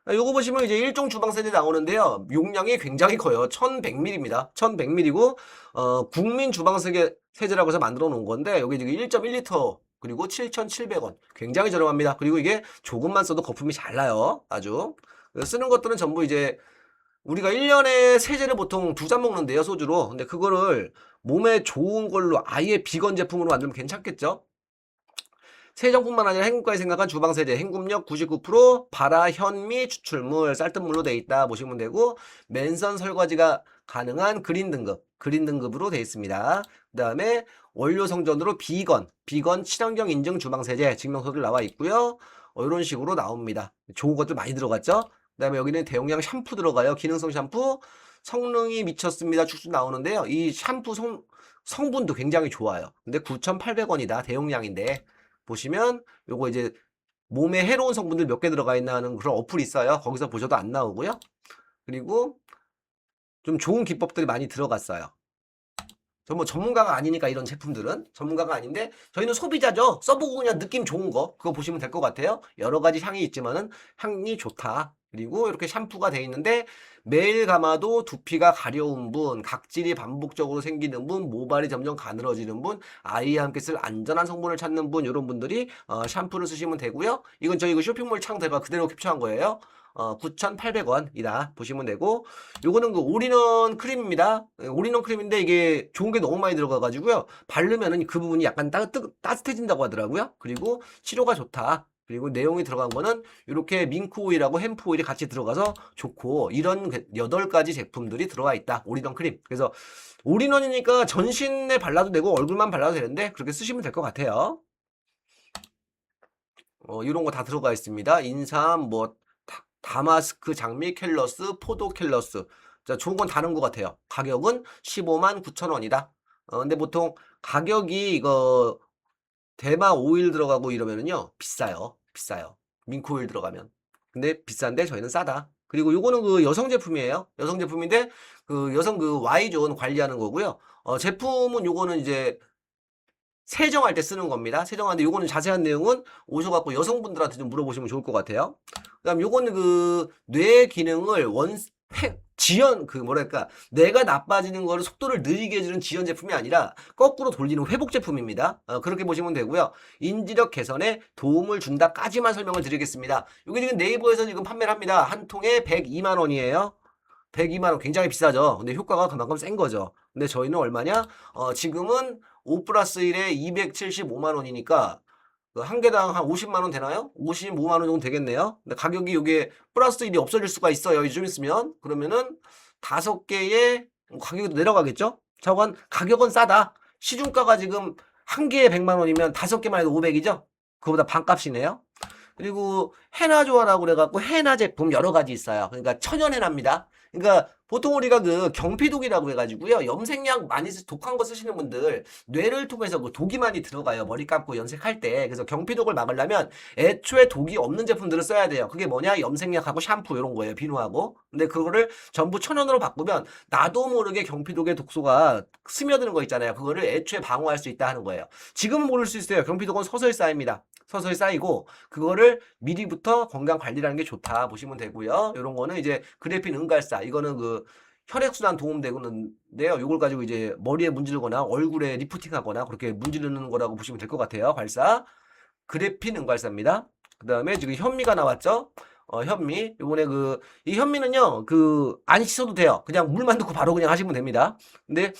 요거 보시면 이제 1종 주방세제 나오는데요. 용량이 굉장히 커요. 1100ml입니다. 1100ml고, 국민 주방세제라고 해서 만들어 놓은 건데, 여기 지금 1.1리터, 그리고 7,700원. 굉장히 저렴합니다. 그리고 이게 조금만 써도 거품이 잘 나요. 아주. 쓰는 것들은 전부 이제, 우리가 1년에 세제를 보통 2잔 먹는데요, 소주로. 근데 그거를 몸에 좋은 걸로 아예 비건 제품으로 만들면 괜찮겠죠? 세정뿐만 아니라 행국까지 생각한 주방세제, 행국력 99%, 발화, 현미, 추출물, 쌀뜨물로 되어 있다 보시면 되고, 맨선 설거지가 가능한 그린 등급으로 되어 있습니다. 그 다음에 원료 성전으로 비건 친환경 인증 주방세제 증명서들 나와 있고요. 이런 식으로 나옵니다. 좋은 것들 많이 들어갔죠? 그 다음에 여기는 대용량 샴푸 들어가요. 기능성 샴푸, 성능이 미쳤습니다. 쭉쭉 나오는데요. 이 샴푸 성분도 굉장히 좋아요. 근데 9,800원이다. 대용량인데. 보시면 요거 이제 몸에 해로운 성분들 몇 개 들어가 있나 하는 그런 어플이 있어요. 거기서 보셔도 안 나오고요. 그리고 좀 좋은 기법들이 많이 들어갔어요. 저 뭐 전문가가 아니니까 이런 제품들은 전문가가 아닌데 저희는 소비자죠. 써보고 그냥 느낌 좋은 거 그거 보시면 될 것 같아요. 여러 가지 향이 있지만은 향이 좋다. 그리고 이렇게 샴푸가 돼 있는데 매일 감아도 두피가 가려운 분, 각질이 반복적으로 생기는 분, 모발이 점점 가늘어지는 분, 아이와 함께 쓸 안전한 성분을 찾는 분 이런 분들이 샴푸를 쓰시면 되고요. 이건 저희 그 쇼핑몰 창 제가 그대로 캡처한 거예요. 9,800원이다 보시면 되고 요거는 그 올인원 크림입니다. 올인원 크림인데 이게 좋은 게 너무 많이 들어가 가지고요. 바르면은 그 부분이 약간 따뜻해진다고 하더라고요. 그리고 치료가 좋다. 그리고 내용이 들어간 거는 이렇게 밍크 오일하고 햄프 오일이 같이 들어가서 좋고 이런 8가지 제품들이 들어가 있다. 올인원 크림. 그래서 올인원이니까 전신에 발라도 되고 얼굴만 발라도 되는데 그렇게 쓰시면 될 것 같아요. 이런 거 다 들어가 있습니다. 인삼, 뭐 다마스크 장미 캘러스, 포도 캘러스. 자, 좋은 건 다른 것 같아요. 가격은 15만 9천 원이다. 근데 보통 가격이 이거 대마 오일 들어가고 이러면은요, 비싸요. 비싸요. 밍크 오일 들어가면. 근데 비싼데 저희는 싸다. 그리고 요거는 그 여성 제품이에요. 여성 제품인데 그 여성 그 Y존 관리하는 거고요. 제품은 요거는 이제 세정할 때 쓰는 겁니다. 세정하는데 요거는 자세한 내용은 오셔갖고 여성분들한테 좀 물어보시면 좋을 것 같아요. 그다음 요거는 그 뇌 기능을 지연 뭐랄까 뇌가 나빠지는 거를 속도를 느리게 해주는 지연 제품이 아니라 거꾸로 돌리는 회복 제품입니다. 그렇게 보시면 되고요. 인지력 개선에 도움을 준다까지만 설명을 드리겠습니다. 이게 지금 네이버에서 지금 판매를 합니다. 한 통에 102만 원이에요. 102만 원 굉장히 비싸죠. 근데 효과가 그만큼 센 거죠. 근데 저희는 얼마냐? 지금은 5 플러스 1에 275만 원이니까 한 개당 한 50만 원 되나요? 55만 원 정도 되겠네요. 근데 가격이 이게 플러스 1이 없어질 수가 있어요. 좀 있으면. 그러면은 5개에 가격이 내려가겠죠? 자관 가격은 싸다. 시중가가 지금 한 개에 100만 원이면 5개만 해도 500이죠? 그거보다 반값이네요. 그리고 해나 조화라고 그래갖고 해나 제품 여러 가지 있어요. 그러니까 천연 해나입니다. 그러니까 보통 우리가 그 경피독이라고 해가지고요. 염색약 많이 독한 거 쓰시는 분들 뇌를 통해서 그 독이 많이 들어가요. 머리 감고 염색할 때. 그래서 경피독을 막으려면 애초에 독이 없는 제품들을 써야 돼요. 그게 뭐냐? 염색약하고 샴푸 이런 거예요. 비누하고. 근데 그거를 전부 천연으로 바꾸면 나도 모르게 경피독의 독소가 스며드는 거 있잖아요. 그거를 애초에 방어할 수 있다 하는 거예요. 지금은 모를 수 있어요. 경피독은 서서히 쌓입니다. 서서히 쌓이고 그거를 미리부터 건강 관리라는 게 좋다 보시면 되고요. 이런 거는 이제 그래핀 은갈사 이거는 그 혈액순환 도움되는데요. 이걸 가지고 이제 머리에 문지르거나 얼굴에 리프팅하거나 그렇게 문지르는 거라고 보시면 될 것 같아요. 발사 그래핀 은갈사입니다. 그 다음에 지금 현미가 나왔죠. 현미 이번에 이 현미는요 안 씻어도 돼요. 그냥 물만 넣고 바로 그냥 하시면 됩니다. 근데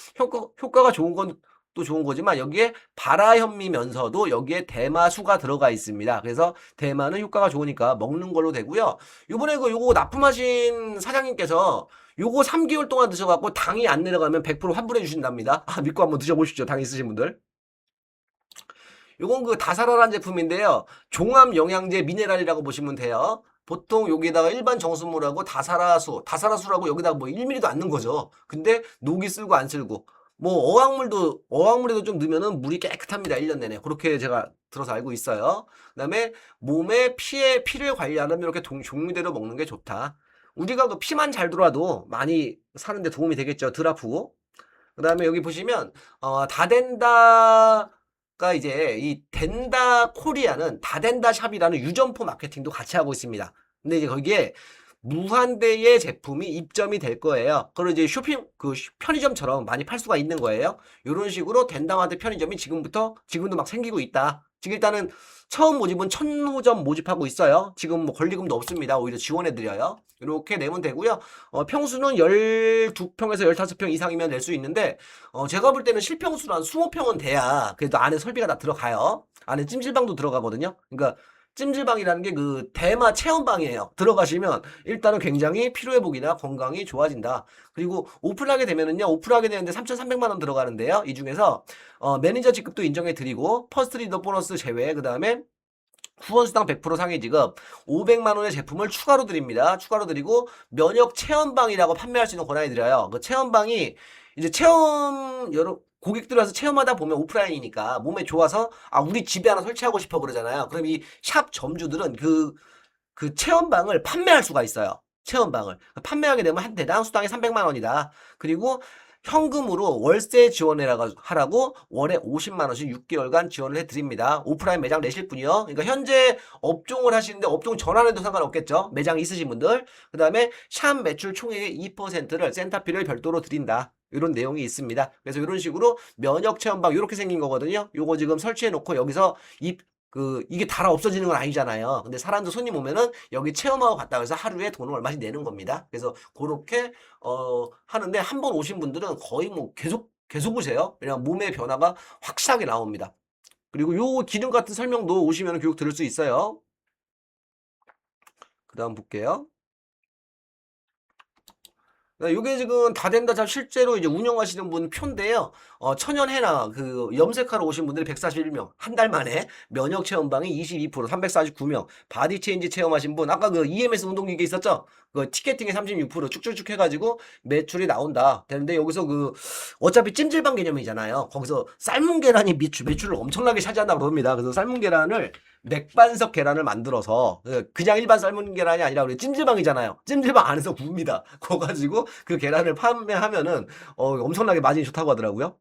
효과가 좋은 건 또 좋은 거지만 여기에 발화현미면서도 여기에 대마수가 들어가 있습니다. 그래서 대마는 효과가 좋으니까 먹는 걸로 되고요. 요번에 요거 납품하신 사장님께서 요거 3개월 동안 드셔갖고 당이 안 내려가면 100% 환불해 주신답니다. 믿고 한번 드셔보시죠. 당 있으신 분들. 요건 다사라란 제품인데요. 종합 영양제 미네랄이라고 보시면 돼요. 보통 여기다가 일반 정수물하고 다사라수라고 여기다가 뭐 1mm도 안 넣은 거죠. 근데 녹이 쓸고 안 쓸고 뭐 어항물에도 좀 넣으면은 물이 깨끗합니다. 1년 내내. 그렇게 제가 들어서 알고 있어요. 그다음에 몸에 피를 관리하려면 이렇게 종류대로 먹는 게 좋다. 우리가 피만 잘 돌아도 많이 사는데 도움이 되겠죠. 덜 아프고. 그다음에 여기 보시면 다된다가 이제 이 된다 코리아는 다된다 샵이라는 유점포 마케팅도 같이 하고 있습니다. 근데 이제 거기에 무한대의 제품이 입점이 될 거예요. 그걸 이제 편의점처럼 많이 팔 수가 있는 거예요. 이런 식으로 된다마트 편의점이 지금도 막 생기고 있다. 지금 일단은 처음 모집은 1000호점 모집하고 있어요. 지금 뭐 권리금도 없습니다. 오히려 지원해드려요. 이렇게 내면 되고요. 평수는 12평에서 15평 이상이면 낼 수 있는데, 제가 볼 때는 실평수는 한 20평은 돼야 그래도 안에 설비가 다 들어가요. 안에 찜질방도 들어가거든요. 그러니까 찜질방이라는 게 대마 체험방이에요. 들어가시면 일단은 굉장히 피로회복이나 건강이 좋아진다. 그리고 오픈하게 되면은요, 오픈하게 되는데 3,300만 원 들어가는데요. 이 중에서 매니저 직급도 인정해 드리고 퍼스트 리더 보너스 제외, 그다음에 후원수당 100% 상위 지급 500만 원의 제품을 추가로 드립니다. 추가로 드리고 면역 체험방이라고 판매할 수 있는 권한이 드려요. 그 체험방이 이제 여러 고객들 와서 체험하다 보면 오프라인이니까 몸에 좋아서 우리 집에 하나 설치하고 싶어 그러잖아요. 그럼 이 샵 점주들은 그 체험방을 판매할 수가 있어요. 체험방을 판매하게 되면 한 대당 수당이 300만 원이다. 그리고 현금으로 월세 하라고 월에 50만 원씩 6개월간 지원을 해드립니다. 오프라인 매장 내실 분이요. 그러니까 현재 업종을 하시는데 업종 전환해도 상관없겠죠. 매장 있으신 분들. 그 다음에 샵 매출 총액의 2%를 센터피를 별도로 드린다. 이런 내용이 있습니다. 그래서 이런 식으로 면역 체험방 이렇게 생긴 거거든요. 요거 지금 설치해 놓고 여기서 이게 다 없어지는 건 아니잖아요. 근데 사람들 손님 오면은 여기 체험하고 갔다 그래서 하루에 돈을 얼마씩 내는 겁니다. 그래서 그렇게 하는데 한 번 오신 분들은 거의 뭐 계속 오세요. 왜냐면 몸의 변화가 확실하게 나옵니다. 그리고 요 기능 같은 설명도 오시면 교육 들을 수 있어요. 그 다음 볼게요. 요게 지금 다된다샵 실제로 이제 운영하시는 분 표인데요. 천연해나 염색하러 오신 분들이 141명, 한 달 만에 면역 체험방이 22%, 349명, 바디 체인지 체험하신 분, 아까 EMS 운동기계 있었죠? 티켓팅에 36% 쭉쭉쭉 해가지고 매출이 나온다. 되는데 여기서 어차피 찜질방 개념이잖아요. 거기서 삶은 계란이 매출을 엄청나게 차지한다고 그럽니다. 그래서 삶은 계란을 맥반석 계란을 만들어서 그냥 일반 삶은 계란이 아니라 우리 찜질방이잖아요. 찜질방 안에서 구웁니다. 그거 가지고 그 계란을 판매하면은 엄청나게 마진이 좋다고 하더라고요.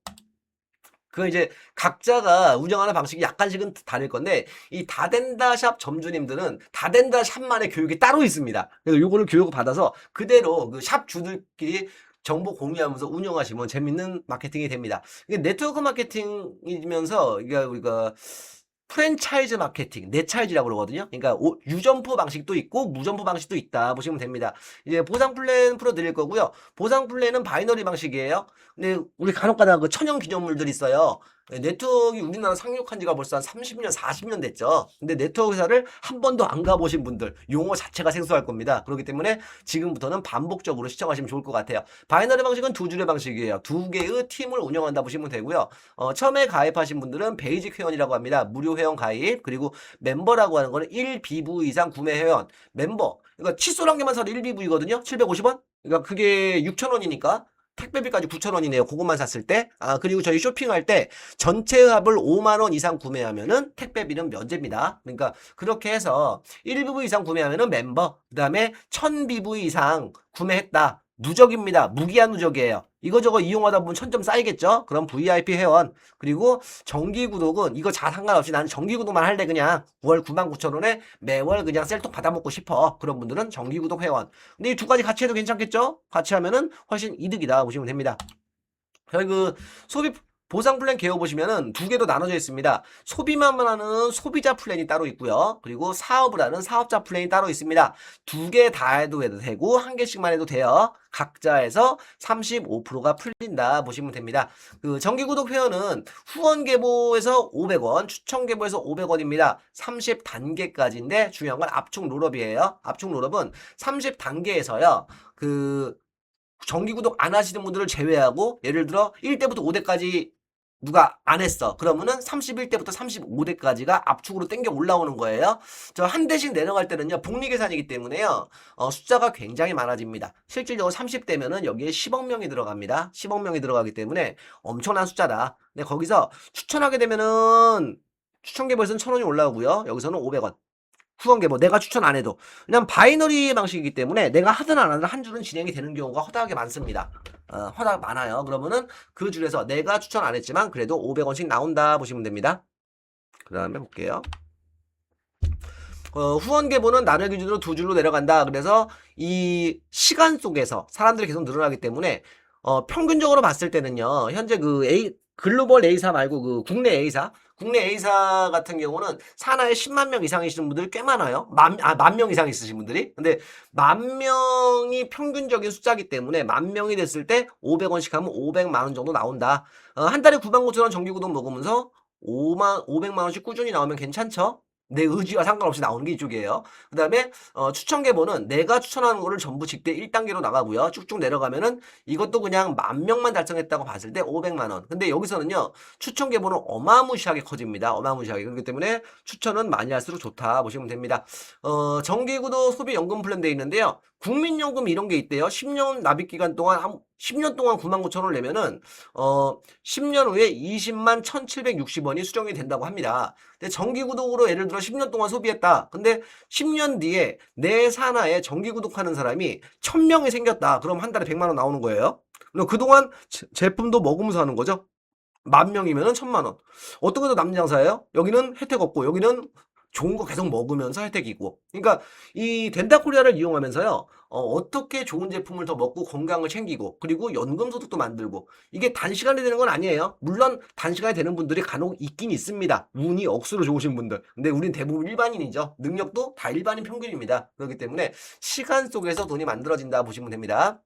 이제 각자가 운영하는 방식이 약간씩은 다를 건데 이 다된다샵 점주님들은 다된다샵만의 교육이 따로 있습니다. 그래서 요거를 교육을 받아서 그대로 샵 주들끼리 정보 공유하면서 운영하시면 재밌는 마케팅이 됩니다. 이게 네트워크 마케팅이면서 이게 우리가 프랜차이즈 마케팅, 네차이즈라고 그러거든요. 그러니까 유점포 방식도 있고 무점포 방식도 있다 보시면 됩니다. 이제 보상 플랜 풀어드릴 거고요. 보상 플랜은 바이너리 방식이에요. 근데 우리 간혹가다 천연 기념물들 있어요. 네트워크가 우리나라 상륙한 지가 벌써 한 30년, 40년 됐죠. 근데 네트워크 회사를 한 번도 안 가보신 분들, 용어 자체가 생소할 겁니다. 그렇기 때문에 지금부터는 반복적으로 시청하시면 좋을 것 같아요. 바이너리 방식은 두 줄의 방식이에요. 두 개의 팀을 운영한다 보시면 되고요. 처음에 가입하신 분들은 베이직 회원이라고 합니다. 무료 회원 가입. 그리고 멤버라고 하는 거는 1BV 이상 구매 회원. 멤버. 그러니까 칫솔 한 개만 사도 1BV거든요. 750원? 그러니까 그게 6,000원이니까. 택배비까지 9,000원이네요. 그것만 샀을 때. 그리고 저희 쇼핑할 때 전체 합을 5만 원 이상 구매하면은 택배비는 면제입니다. 그러니까 그렇게 해서 1BV 이상 구매하면은 멤버, 그다음에 1000BV 이상 구매했다. 누적입니다. 무기한 누적이에요. 이거저거 이용하다 보면 1000점 쌓이겠죠? 그럼 VIP 회원. 그리고 정기 구독은 이거 다 상관없이 나는 정기 구독만 할래 그냥 9월 99,000원에 매월 그냥 셀톡 받아먹고 싶어. 그런 분들은 정기 구독 회원. 근데 이 두 가지 같이 해도 괜찮겠죠? 같이 하면은 훨씬 이득이다 보시면 됩니다. 저희 소비 보상 플랜 개요 보시면은 두 개로 나눠져 있습니다. 소비만 하는 소비자 플랜이 따로 있고요. 그리고 사업을 하는 사업자 플랜이 따로 있습니다. 두 개 다 해도 되고 한 개씩만 해도 돼요. 각자에서 35%가 풀린다 보시면 됩니다. 그 정기구독 회원은 후원 계보에서 500원, 추천 계보에서 500원입니다. 30단계까지인데 중요한 건 압축 롤업이에요. 압축 롤업은 30단계에서요. 그 정기구독 안 하시는 분들을 제외하고 예를 들어 1대부터 5대까지 누가 안 했어. 그러면은 31대부터 35대까지가 압축으로 땡겨 올라오는 거예요. 저 한 대씩 내려갈 때는요. 복리 계산이기 때문에요. 숫자가 굉장히 많아집니다. 실질적으로 30대면은 여기에 10억 명이 들어갑니다. 10억 명이 들어가기 때문에 엄청난 숫자다. 근데 거기서 추천하게 되면은 추천 계보에서는 1,000원이 올라오고요. 여기서는 500원. 후원 계보 내가 추천 안 해도 그냥 바이너리 방식이기 때문에 내가 하든 안 하든 한 줄은 진행이 되는 경우가 허다하게 많습니다. 허다하게 많아요. 그러면은 그 줄에서 내가 추천 안 했지만 그래도 500원씩 나온다 보시면 됩니다. 그 다음에 볼게요. 후원 계보는 나를 기준으로 두 줄로 내려간다. 그래서 이 시간 속에서 사람들이 계속 늘어나기 때문에 평균적으로 봤을 때는요. 현재 그 글로벌 A사 말고 그 국내 A사 같은 경우는 산하에 10만 명 이상이시는 분들이 꽤 많아요. 만 명 이상 있으신 분들이. 근데 만 명이 평균적인 숫자이기 때문에 만 명이 됐을 때 500원씩 하면 500만 원 정도 나온다. 한 달에 99,000원 정기구독 먹으면서 500만 원씩 꾸준히 나오면 괜찮죠? 내 의지와 상관없이 나오는 게 이쪽이에요. 그 다음에 추천 계보는 내가 추천하는 거를 전부 직대 1단계로 나가고요. 쭉쭉 내려가면은 이것도 그냥 만 명만 달성했다고 봤을 때 500만 원. 근데 여기서는요. 추천 계보는 어마무시하게 커집니다. 어마무시하게. 그렇기 때문에 추천은 많이 할수록 좋다 보시면 됩니다. 정기구독 소비연금 플랜 돼 있는데요. 국민연금 이런 게 있대요. 10년 납입 기간 동안 10년 동안 99,000원을 내면은 10년 후에 20만 1,760원이 수령이 된다고 합니다. 근데 정기구독으로 예를 들어 10년 동안 소비했다. 근데 10년 뒤에 내 산하에 정기구독하는 사람이 1,000명이 생겼다. 그럼 한 달에 100만 원 나오는 거예요. 그럼 그동안 제품도 먹으면서 하는 거죠. 만 명이면은 1,000만 원. 어떤 것도 남는 장사예요? 여기는 혜택 없고 여기는 좋은 거 계속 먹으면서 혜택이고. 그러니까 이 덴타코리아를 이용하면서요. 어떻게 좋은 제품을 더 먹고 건강을 챙기고 그리고 연금 소득도 만들고 이게 단시간에 되는 건 아니에요. 물론 단시간에 되는 분들이 간혹 있긴 있습니다. 운이 억수로 좋으신 분들. 근데 우린 대부분 일반인이죠. 능력도 다 일반인 평균입니다. 그렇기 때문에 시간 속에서 돈이 만들어진다 보시면 됩니다.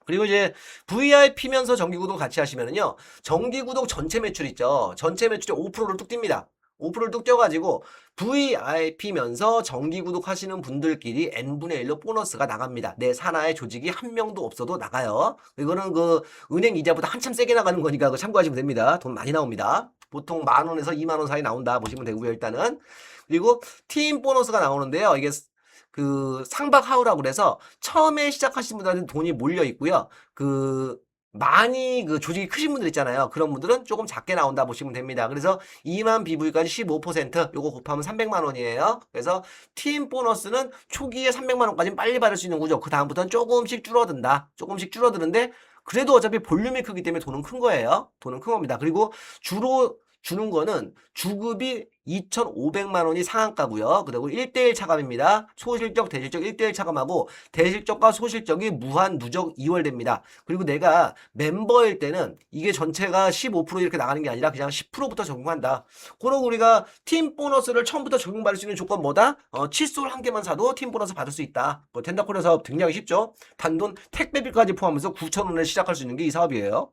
그리고 이제 VIP면서 정기구독 같이 하시면은요. 정기구독 전체 매출 있죠. 전체 매출의 5%를 뚝 띱니다. 5%를 뚝 떼가지고 VIP면서 정기구독 하시는 분들끼리 N분의 1로 보너스가 나갑니다. 내 산하의 조직이 한 명도 없어도 나가요. 이거는 그 은행 이자보다 한참 세게 나가는 거니까 그거 참고하시면 됩니다. 돈 많이 나옵니다. 보통 10,000원에서 20,000원 사이 나온다 보시면 되고요. 일단은. 그리고 팀 보너스가 나오는데요. 이게 그 상박하우라고 그래서 처음에 시작하신 분들한테 돈이 몰려 있고요. 그 많이 그 조직이 크신 분들 있잖아요. 그런 분들은 조금 작게 나온다 보시면 됩니다. 그래서 2만 BV까지 15% 요거 곱하면 300만 원이에요. 그래서 팀 보너스는 초기에 300만 원까지는 빨리 받을 수 있는 구조. 그 다음부터는 조금씩 줄어든다. 조금씩 줄어드는데 그래도 어차피 볼륨이 크기 때문에 돈은 큰 거예요. 돈은 큰 겁니다. 그리고 주로 주는 거는 주급이 2,500만 원이 상한가고요. 그리고 1대1 차감입니다. 소실적, 대실적 1대1 차감하고 대실적과 소실적이 무한 누적 2월 됩니다. 그리고 내가 멤버일 때는 이게 전체가 15% 이렇게 나가는 게 아니라 그냥 10%부터 적용한다. 그러고 우리가 팀 보너스를 처음부터 적용받을 수 있는 조건 뭐다? 칫솔 한 개만 사도 팀 보너스 받을 수 있다. 덴타코리아 사업 굉장히 쉽죠? 단돈 택배비까지 포함해서 9,000원에 시작할 수 있는 게 이 사업이에요.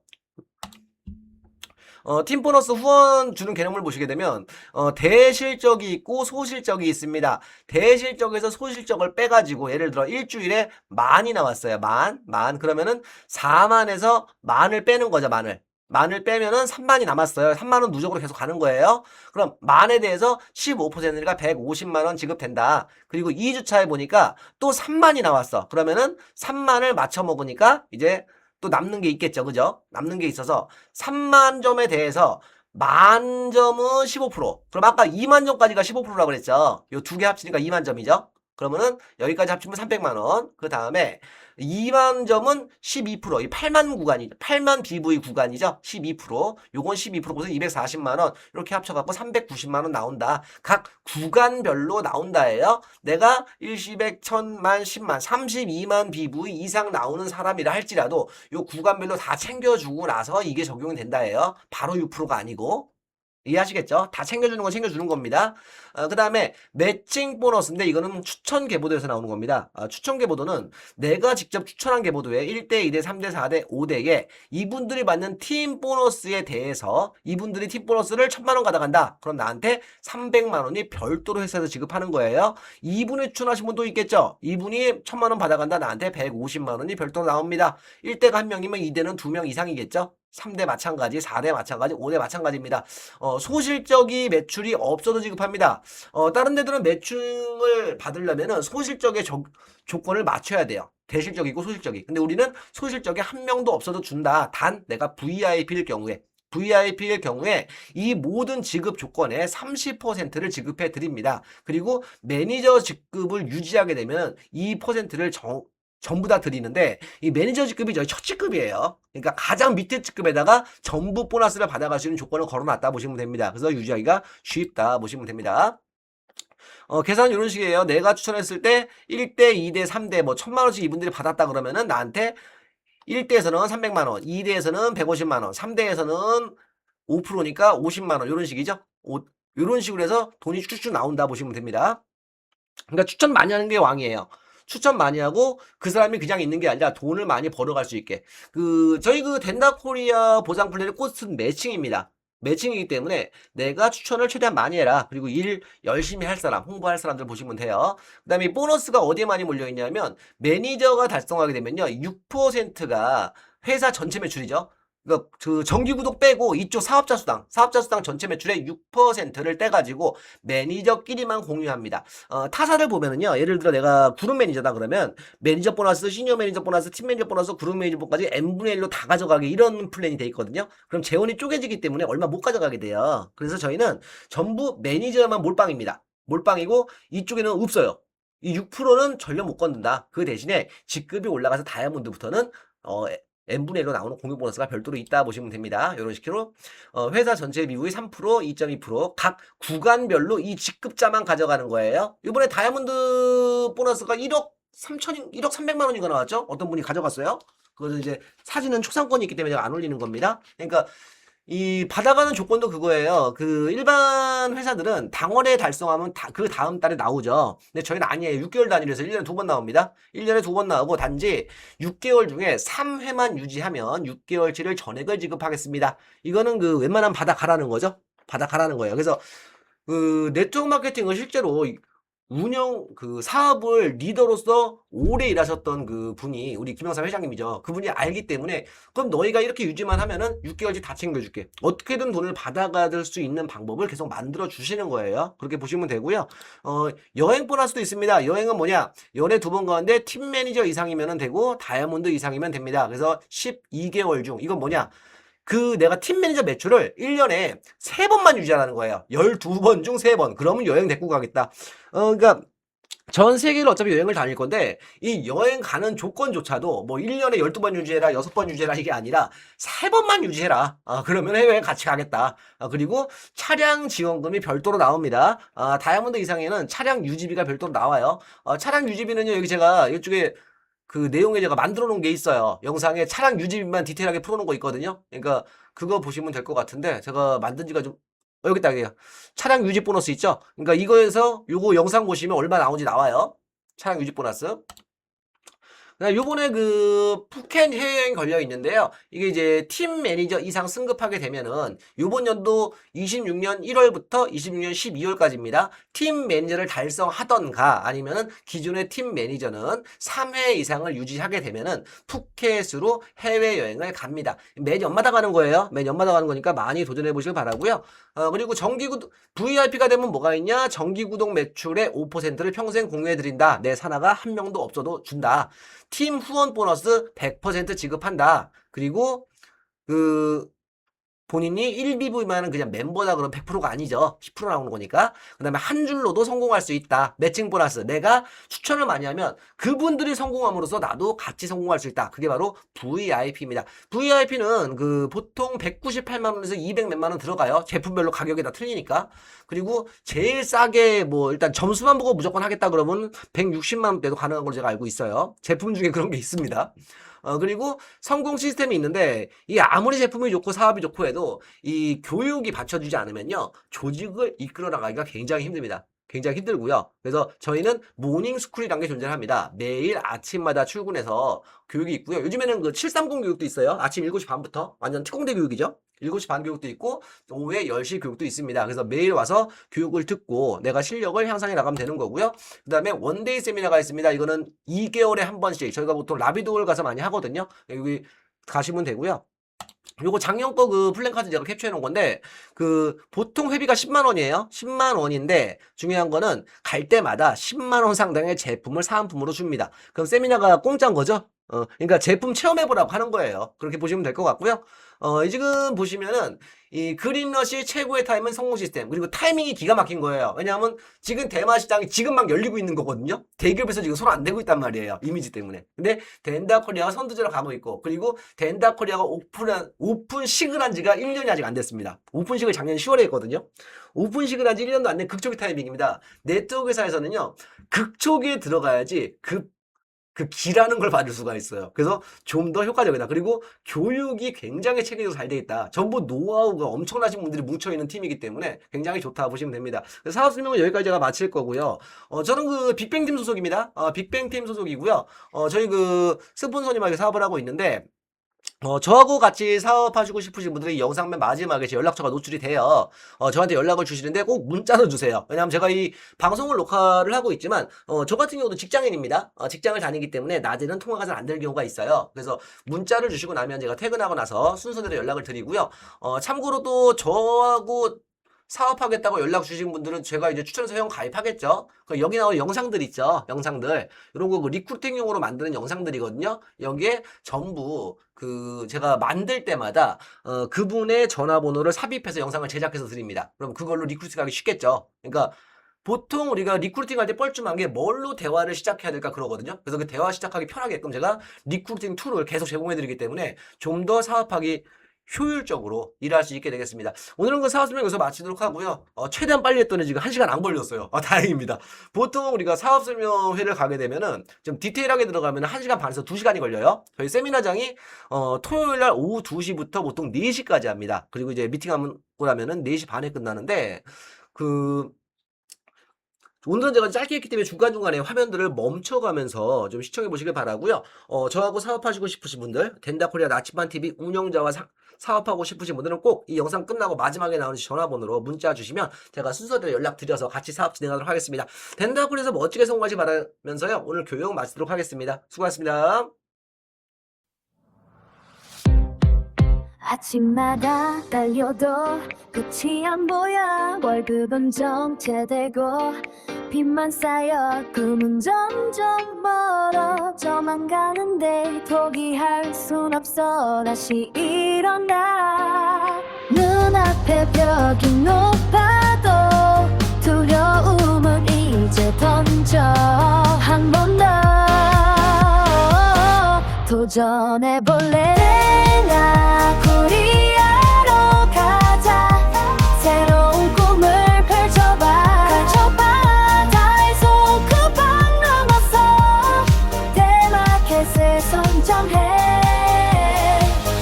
팀 보너스 후원 주는 개념을 보시게 되면 대실적이 있고 소실적이 있습니다. 대실적에서 소실적을 빼가지고 예를 들어 일주일에 10,000이 나왔어요. 만 그러면은 40,000에서 10,000을 빼는 거죠. 만을 빼면은 3만이 남았어요. 3만원 누적으로 계속 가는 거예요. 그럼 만에 대해서 15%니까 150만 원 지급된다. 그리고 2주차에 보니까 또 3만이 나왔어. 그러면은 3만을 맞춰 먹으니까 이제 또 남는 게 있겠죠. 그죠? 남는 게 있어서 3만 점에 대해서 만 점은 15%. 그럼 아까 2만 점까지가 15%라고 그랬죠. 요 두 개 합치니까 2만 점이죠. 그러면은 여기까지 합치면 300만 원. 그 다음에 2만 점은 12%, 이 8만 구간이죠. 8만 BV 구간이죠. 12%. 요건 12%고서 240만 원. 이렇게 합쳐갖고 390만 원 나온다. 각 구간별로 나온다예요. 내가 일시백, 천만, 10만, 32만 BV 이상 나오는 사람이라 할지라도 요 구간별로 다 챙겨주고 나서 이게 적용이 된다예요. 바로 6%가 아니고. 이해하시겠죠? 다 챙겨주는 건 챙겨주는 겁니다. 그 다음에 매칭 보너스인데 이거는 추천 계보도에서 나오는 겁니다. 추천 계보도는 내가 직접 추천한 계보도에 1대, 2대, 3대, 4대, 5대에 이분들이 받는 팀 보너스에 대해서 이분들이 팀 보너스를 1000만 원 가져간다. 그럼 나한테 300만 원이 별도로 회사에서 지급하는 거예요. 이분이 추천하신 분도 있겠죠? 이분이 1000만 원 받아간다. 나한테 150만 원이 별도로 나옵니다. 1대가 1명이면 2대는 2명 이상이겠죠? 3대 마찬가지, 4대 마찬가지, 5대 마찬가지입니다. 소실적이 매출이 없어도 지급합니다. 다른 데들은 매출을 받으려면은 소실적의 조건을 맞춰야 돼요. 대실적이고 소실적이. 근데 우리는 소실적이 한 명도 없어도 준다. 단 내가 VIP일 경우에 이 모든 지급 조건의 30%를 지급해 드립니다. 그리고 매니저 직급을 유지하게 되면 이 퍼센트를 전부 다 드리는데 이 매니저 직급이 저희 첫 직급이에요. 그러니까 가장 밑에 직급에다가 전부 보너스를 받아갈 수 있는 조건을 걸어놨다 보시면 됩니다. 그래서 유지하기가 쉽다 보시면 됩니다. 계산은 이런 식이에요. 내가 추천했을 때 1대, 2대, 3대 뭐 1000만 원씩 이분들이 받았다 그러면은 나한테 1대에서는 300만 원, 2대에서는 150만 원, 3대에서는 5%니까 50만 원 이런 식이죠. 이런 식으로 해서 돈이 쭉쭉 나온다 보시면 됩니다. 그러니까 추천 많이 하는 게 왕이에요. 추천 많이 하고 그 사람이 그냥 있는 게 아니라 돈을 많이 벌어갈 수 있게. 저희 덴다 코리아 보상 플랜의 꽃은 매칭입니다. 매칭이기 때문에 내가 추천을 최대한 많이 해라. 그리고 일 열심히 할 사람, 홍보할 사람들 보시면 돼요. 그 다음에 보너스가 어디에 많이 몰려있냐면 매니저가 달성하게 되면요. 6%가 회사 전체 매출이죠. 그러니까 그 정기구독 빼고 이쪽 사업자 수당 전체 매출의 6%를 떼가지고 매니저끼리만 공유합니다. 타사를 보면은요, 예를 들어 내가 그룹 매니저다 그러면 매니저 보너스, 시니어 매니저 보너스, 팀 매니저 보너스, 그룹 매니저 보너스까지 n분의 1로 다 가져가게 이런 플랜이 돼 있거든요. 그럼 재원이 쪼개지기 때문에 얼마 못 가져가게 돼요. 그래서 저희는 전부 매니저만 몰빵입니다. 몰빵이고 이쪽에는 없어요. 이 6%는 전혀 못 건든다. 그 대신에 직급이 올라가서 다이아몬드부터는 n분의 1로 나오는 공유 보너스가 별도로 있다 보시면 됩니다. 이런 식으로 회사 전체 미국이 3%, 2.2%각 구간별로 이 직급자만 가져가는 거예요. 이번에 다이아몬드 보너스가 1억 300만 원인가 나왔죠? 어떤 분이 가져갔어요? 그것은 이제 사진은 초상권이 있기 때문에 제가 안 올리는 겁니다. 그러니까 이 받아가는 조건도 그거예요. 그 일반 회사들은 당월에 달성하면 그 다음 달에 나오죠. 근데 저희는 아니에요. 6개월 단위로서 1년에 2번 나옵니다. 1년에 2번 나오고 단지 6개월 중에 3회만 유지하면 6개월치를 전액을 지급하겠습니다. 이거는 웬만하면 받아가라는 거죠. 받아가라는 거예요. 그래서 네트워크 마케팅을 실제로 사업을 리더로서 오래 일하셨던 분이 우리 김영삼 회장님이죠. 그분이 알기 때문에 그럼 너희가 이렇게 유지만 하면은 6개월치 다 챙겨줄게. 어떻게든 돈을 받아갈 수 있는 방법을 계속 만들어 주시는 거예요. 그렇게 보시면 되고요. 여행 보너스도 있습니다. 여행은 뭐냐? 연애 2번 가는데 팀 매니저 이상이면 되고 다이아몬드 이상이면 됩니다. 그래서 12개월 중 이건 뭐냐? 내가 팀 매니저 매출을 1년에 3번만 유지하라는 거예요. 12번 중 3번. 그러면 여행 데리고 가겠다. 그러니까 전 세계를 어차피 여행을 다닐 건데 이 여행 가는 조건조차도 뭐 1년에 12번 유지해라, 6번 유지해라 이게 아니라 3번만 유지해라. 그러면 해외여행 같이 가겠다. 그리고 차량 지원금이 별도로 나옵니다. 다이아몬드 이상에는 차량 유지비가 별도로 나와요. 차량 유지비는요, 여기 제가 이쪽에 내용에 제가 만들어 놓은 게 있어요. 영상에 차량 유지비만 디테일하게 풀어놓은 거 있거든요. 그러니까 그거 보시면 될 것 같은데 제가 만든 지가 좀 여기 있다 이게요. 차량 유지 보너스 있죠? 그러니까 이거에서 요거 영상 보시면 얼마 나오는지 나와요. 차량 유지 보너스. 요번에 푸켓 해외여행 걸려 있는데요. 이게 이제 팀 매니저 이상 승급하게 되면은 요번 연도 26년 1월부터 26년 12월까지입니다. 팀 매니저를 달성하던가 아니면은 기존의 팀 매니저는 3회 이상을 유지하게 되면은 푸켓으로 해외여행을 갑니다. 매년마다 가는 거예요. 매년마다 가는 거니까 많이 도전해 보시길 바라고요. 그리고 정기구독 VIP가 되면 뭐가 있냐? 정기구독 매출의 5%를 평생 공유해 드린다. 내 산하가 한 명도 없어도 준다. 팀 후원 보너스 100% 지급한다. 그리고 본인이 1BV만은 그냥 멤버다 그러면 100%가 아니죠. 10% 나오는 거니까. 그 다음에 한 줄로도 성공할 수 있다. 매칭 보너스. 내가 추천을 많이 하면 그분들이 성공함으로써 나도 같이 성공할 수 있다. 그게 바로 VIP입니다. VIP는 그 보통 198만 원에서 200 몇만 원 들어가요. 제품별로 가격이 다 틀리니까. 그리고 제일 싸게 뭐 일단 점수만 보고 무조건 하겠다 그러면 160만 원대도 가능한 걸로 제가 알고 있어요. 제품 중에 그런 게 있습니다. 그리고 성공 시스템이 있는데 이 아무리 제품이 좋고 사업이 좋고 해도 이 교육이 받쳐주지 않으면요 조직을 이끌어 나가기가 굉장히 힘듭니다. 굉장히 힘들고요. 그래서 저희는 모닝스쿨이라는 게 존재합니다. 매일 아침마다 출근해서 교육이 있고요. 요즘에는 그 730 교육도 있어요. 아침 7시 반부터 완전 특공대 교육이죠. 7시 반 교육도 있고 오후에 10시 교육도 있습니다. 그래서 매일 와서 교육을 듣고 내가 실력을 향상해 나가면 되는 거고요. 그 다음에 원데이 세미나가 있습니다. 이거는 2개월에 한 번씩 저희가 보통 라비도를 가서 많이 하거든요. 여기 가시면 되고요. 요거 작년 거 그 플랜카드 제가 캡처해 놓은 건데 그 보통 회비가 10만 원이에요. 10만 원인데 중요한 거는 갈 때마다 10만 원 상당의 제품을 사은품으로 줍니다. 그럼 세미나가 공짜인 거죠? 그러니까 제품 체험해 보라고 하는 거예요. 그렇게 보시면 될 것 같고요. 지금 보시면은 이 그린러시 최고의 타임은 성공 시스템. 그리고 타이밍이 기가 막힌 거예요. 왜냐하면 지금 대마 시장이 지금 막 열리고 있는 거거든요. 대기업에서 지금 손 안 대고 있단 말이에요. 이미지 때문에. 근데 덴다 코리아가 선두주로 가고 있고 그리고 덴다 코리아가 오픈식을 한 지가 1년이 아직 안 됐습니다. 오픈식을 작년 10월에 했거든요. 오픈식을 한 지 1년도 안 된 극초기 타이밍입니다. 네트워크 회사에서는요. 극초기에 들어가야지 그 기라는 걸 받을 수가 있어요. 그래서 좀 더 효과적이다. 그리고 교육이 굉장히 체계적으로 잘 돼 있다. 전부 노하우가 엄청나신 분들이 뭉쳐있는 팀이기 때문에 굉장히 좋다 보시면 됩니다. 사업 설명은 여기까지 제가 마칠 거고요. 저는 그 빅뱅팀 소속입니다. 빅뱅팀 소속이고요. 저희 그 스폰서님하게 사업을 하고 있는데 저하고 같이 사업하시고 싶으신 분들이 영상 맨 마지막에 제 연락처가 노출이 돼요. 저한테 연락을 주시는데 꼭 문자로 주세요. 왜냐하면 제가 이 방송을 녹화를 하고 있지만, 저 같은 경우도 직장인입니다. 직장을 다니기 때문에 낮에는 통화가 잘 안 될 경우가 있어요. 그래서 문자를 주시고 나면 제가 퇴근하고 나서 순서대로 연락을 드리고요. 참고로 또 저하고 사업하겠다고 연락 주신 분들은 제가 이제 추천해서 회원 가입하겠죠. 여기 나오는 영상들 있죠. 영상들. 이런 거 그 리크루팅용으로 만드는 영상들이거든요. 여기에 전부 그 제가 만들 때마다 그분의 전화번호를 삽입해서 영상을 제작해서 드립니다. 그럼 그걸로 리크루팅하기 쉽겠죠. 그러니까 보통 우리가 리크루팅 할 때 뻘쭘한 게 뭘로 대화를 시작해야 될까 그러거든요. 그래서 그 대화 시작하기 편하게끔 제가 리크루팅 툴을 계속 제공해 드리기 때문에 좀 더 사업하기 효율적으로 일할 수 있게 되겠습니다. 오늘은 그 사업 설명 여기서 마치도록 하고요. 최대한 빨리 했더니 지금 1시간 안 걸렸어요. 다행입니다. 보통 우리가 사업 설명회를 가게 되면은 좀 디테일하게 들어가면 1시간 반에서 2시간이 걸려요. 저희 세미나장이 토요일 날 오후 2시부터 보통 4시까지 합니다. 그리고 이제 미팅하고 나면은 4시 반에 끝나는데 오늘은 제가 짧게 했기 때문에 중간중간에 화면들을 멈춰가면서 좀 시청해 보시길 바라고요. 저하고 사업하시고 싶으신 분들, 덴다코리아 나침반TV 운영자와 사업하고 싶으신 분들은 꼭 이 영상 끝나고 마지막에 나오는 전화번호로 문자 주시면 제가 순서대로 연락드려서 같이 사업 진행하도록 하겠습니다. 덴다코리아에서 멋지게 성공하시 바라면서요. 오늘 교육 마치도록 하겠습니다. 수고하셨습니다. 아침마다 달려도 끝이 안 보여. 월급은 정체되고 빚만 쌓여 꿈은 점점 멀어져만 가는데 포기할 순 없어. 다시 일어나. 눈앞에 벽이 높아도 두려움을 이제 던져. 한 번 더 도전해볼래. 코리아로 가자. 새로운 꿈을 펼쳐봐. 다의 손끝방 넘어서 대마켓을 선점해.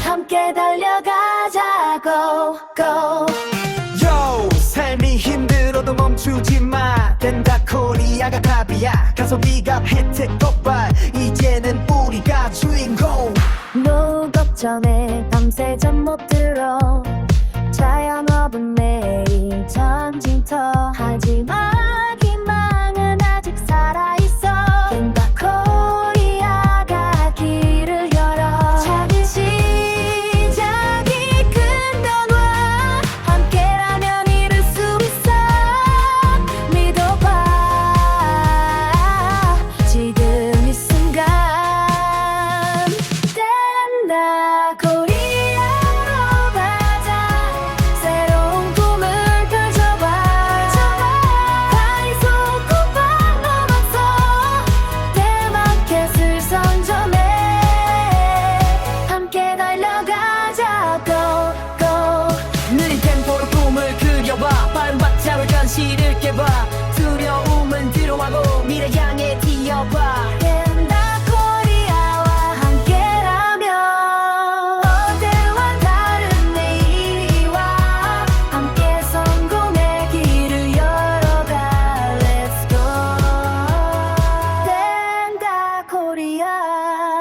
함께 달려가자. Go go. Yo, 삶이 힘들어도 멈추지 마. 덴다 코리아가 답이야. 가성비가 혜택 폭발. 이제는 우리가 주인공. 노 걱정에 밤새 잠 못 들어. 자영업은 매일 전진터. 하지마 희망은 아직 살아있어. 덴다 코리아가 길을 열어. 작은 시작이 큰 변화. 함께라면 이룰 수 있어. 믿어봐. 지금 이 순간 덴다 코리아로 가자. 거야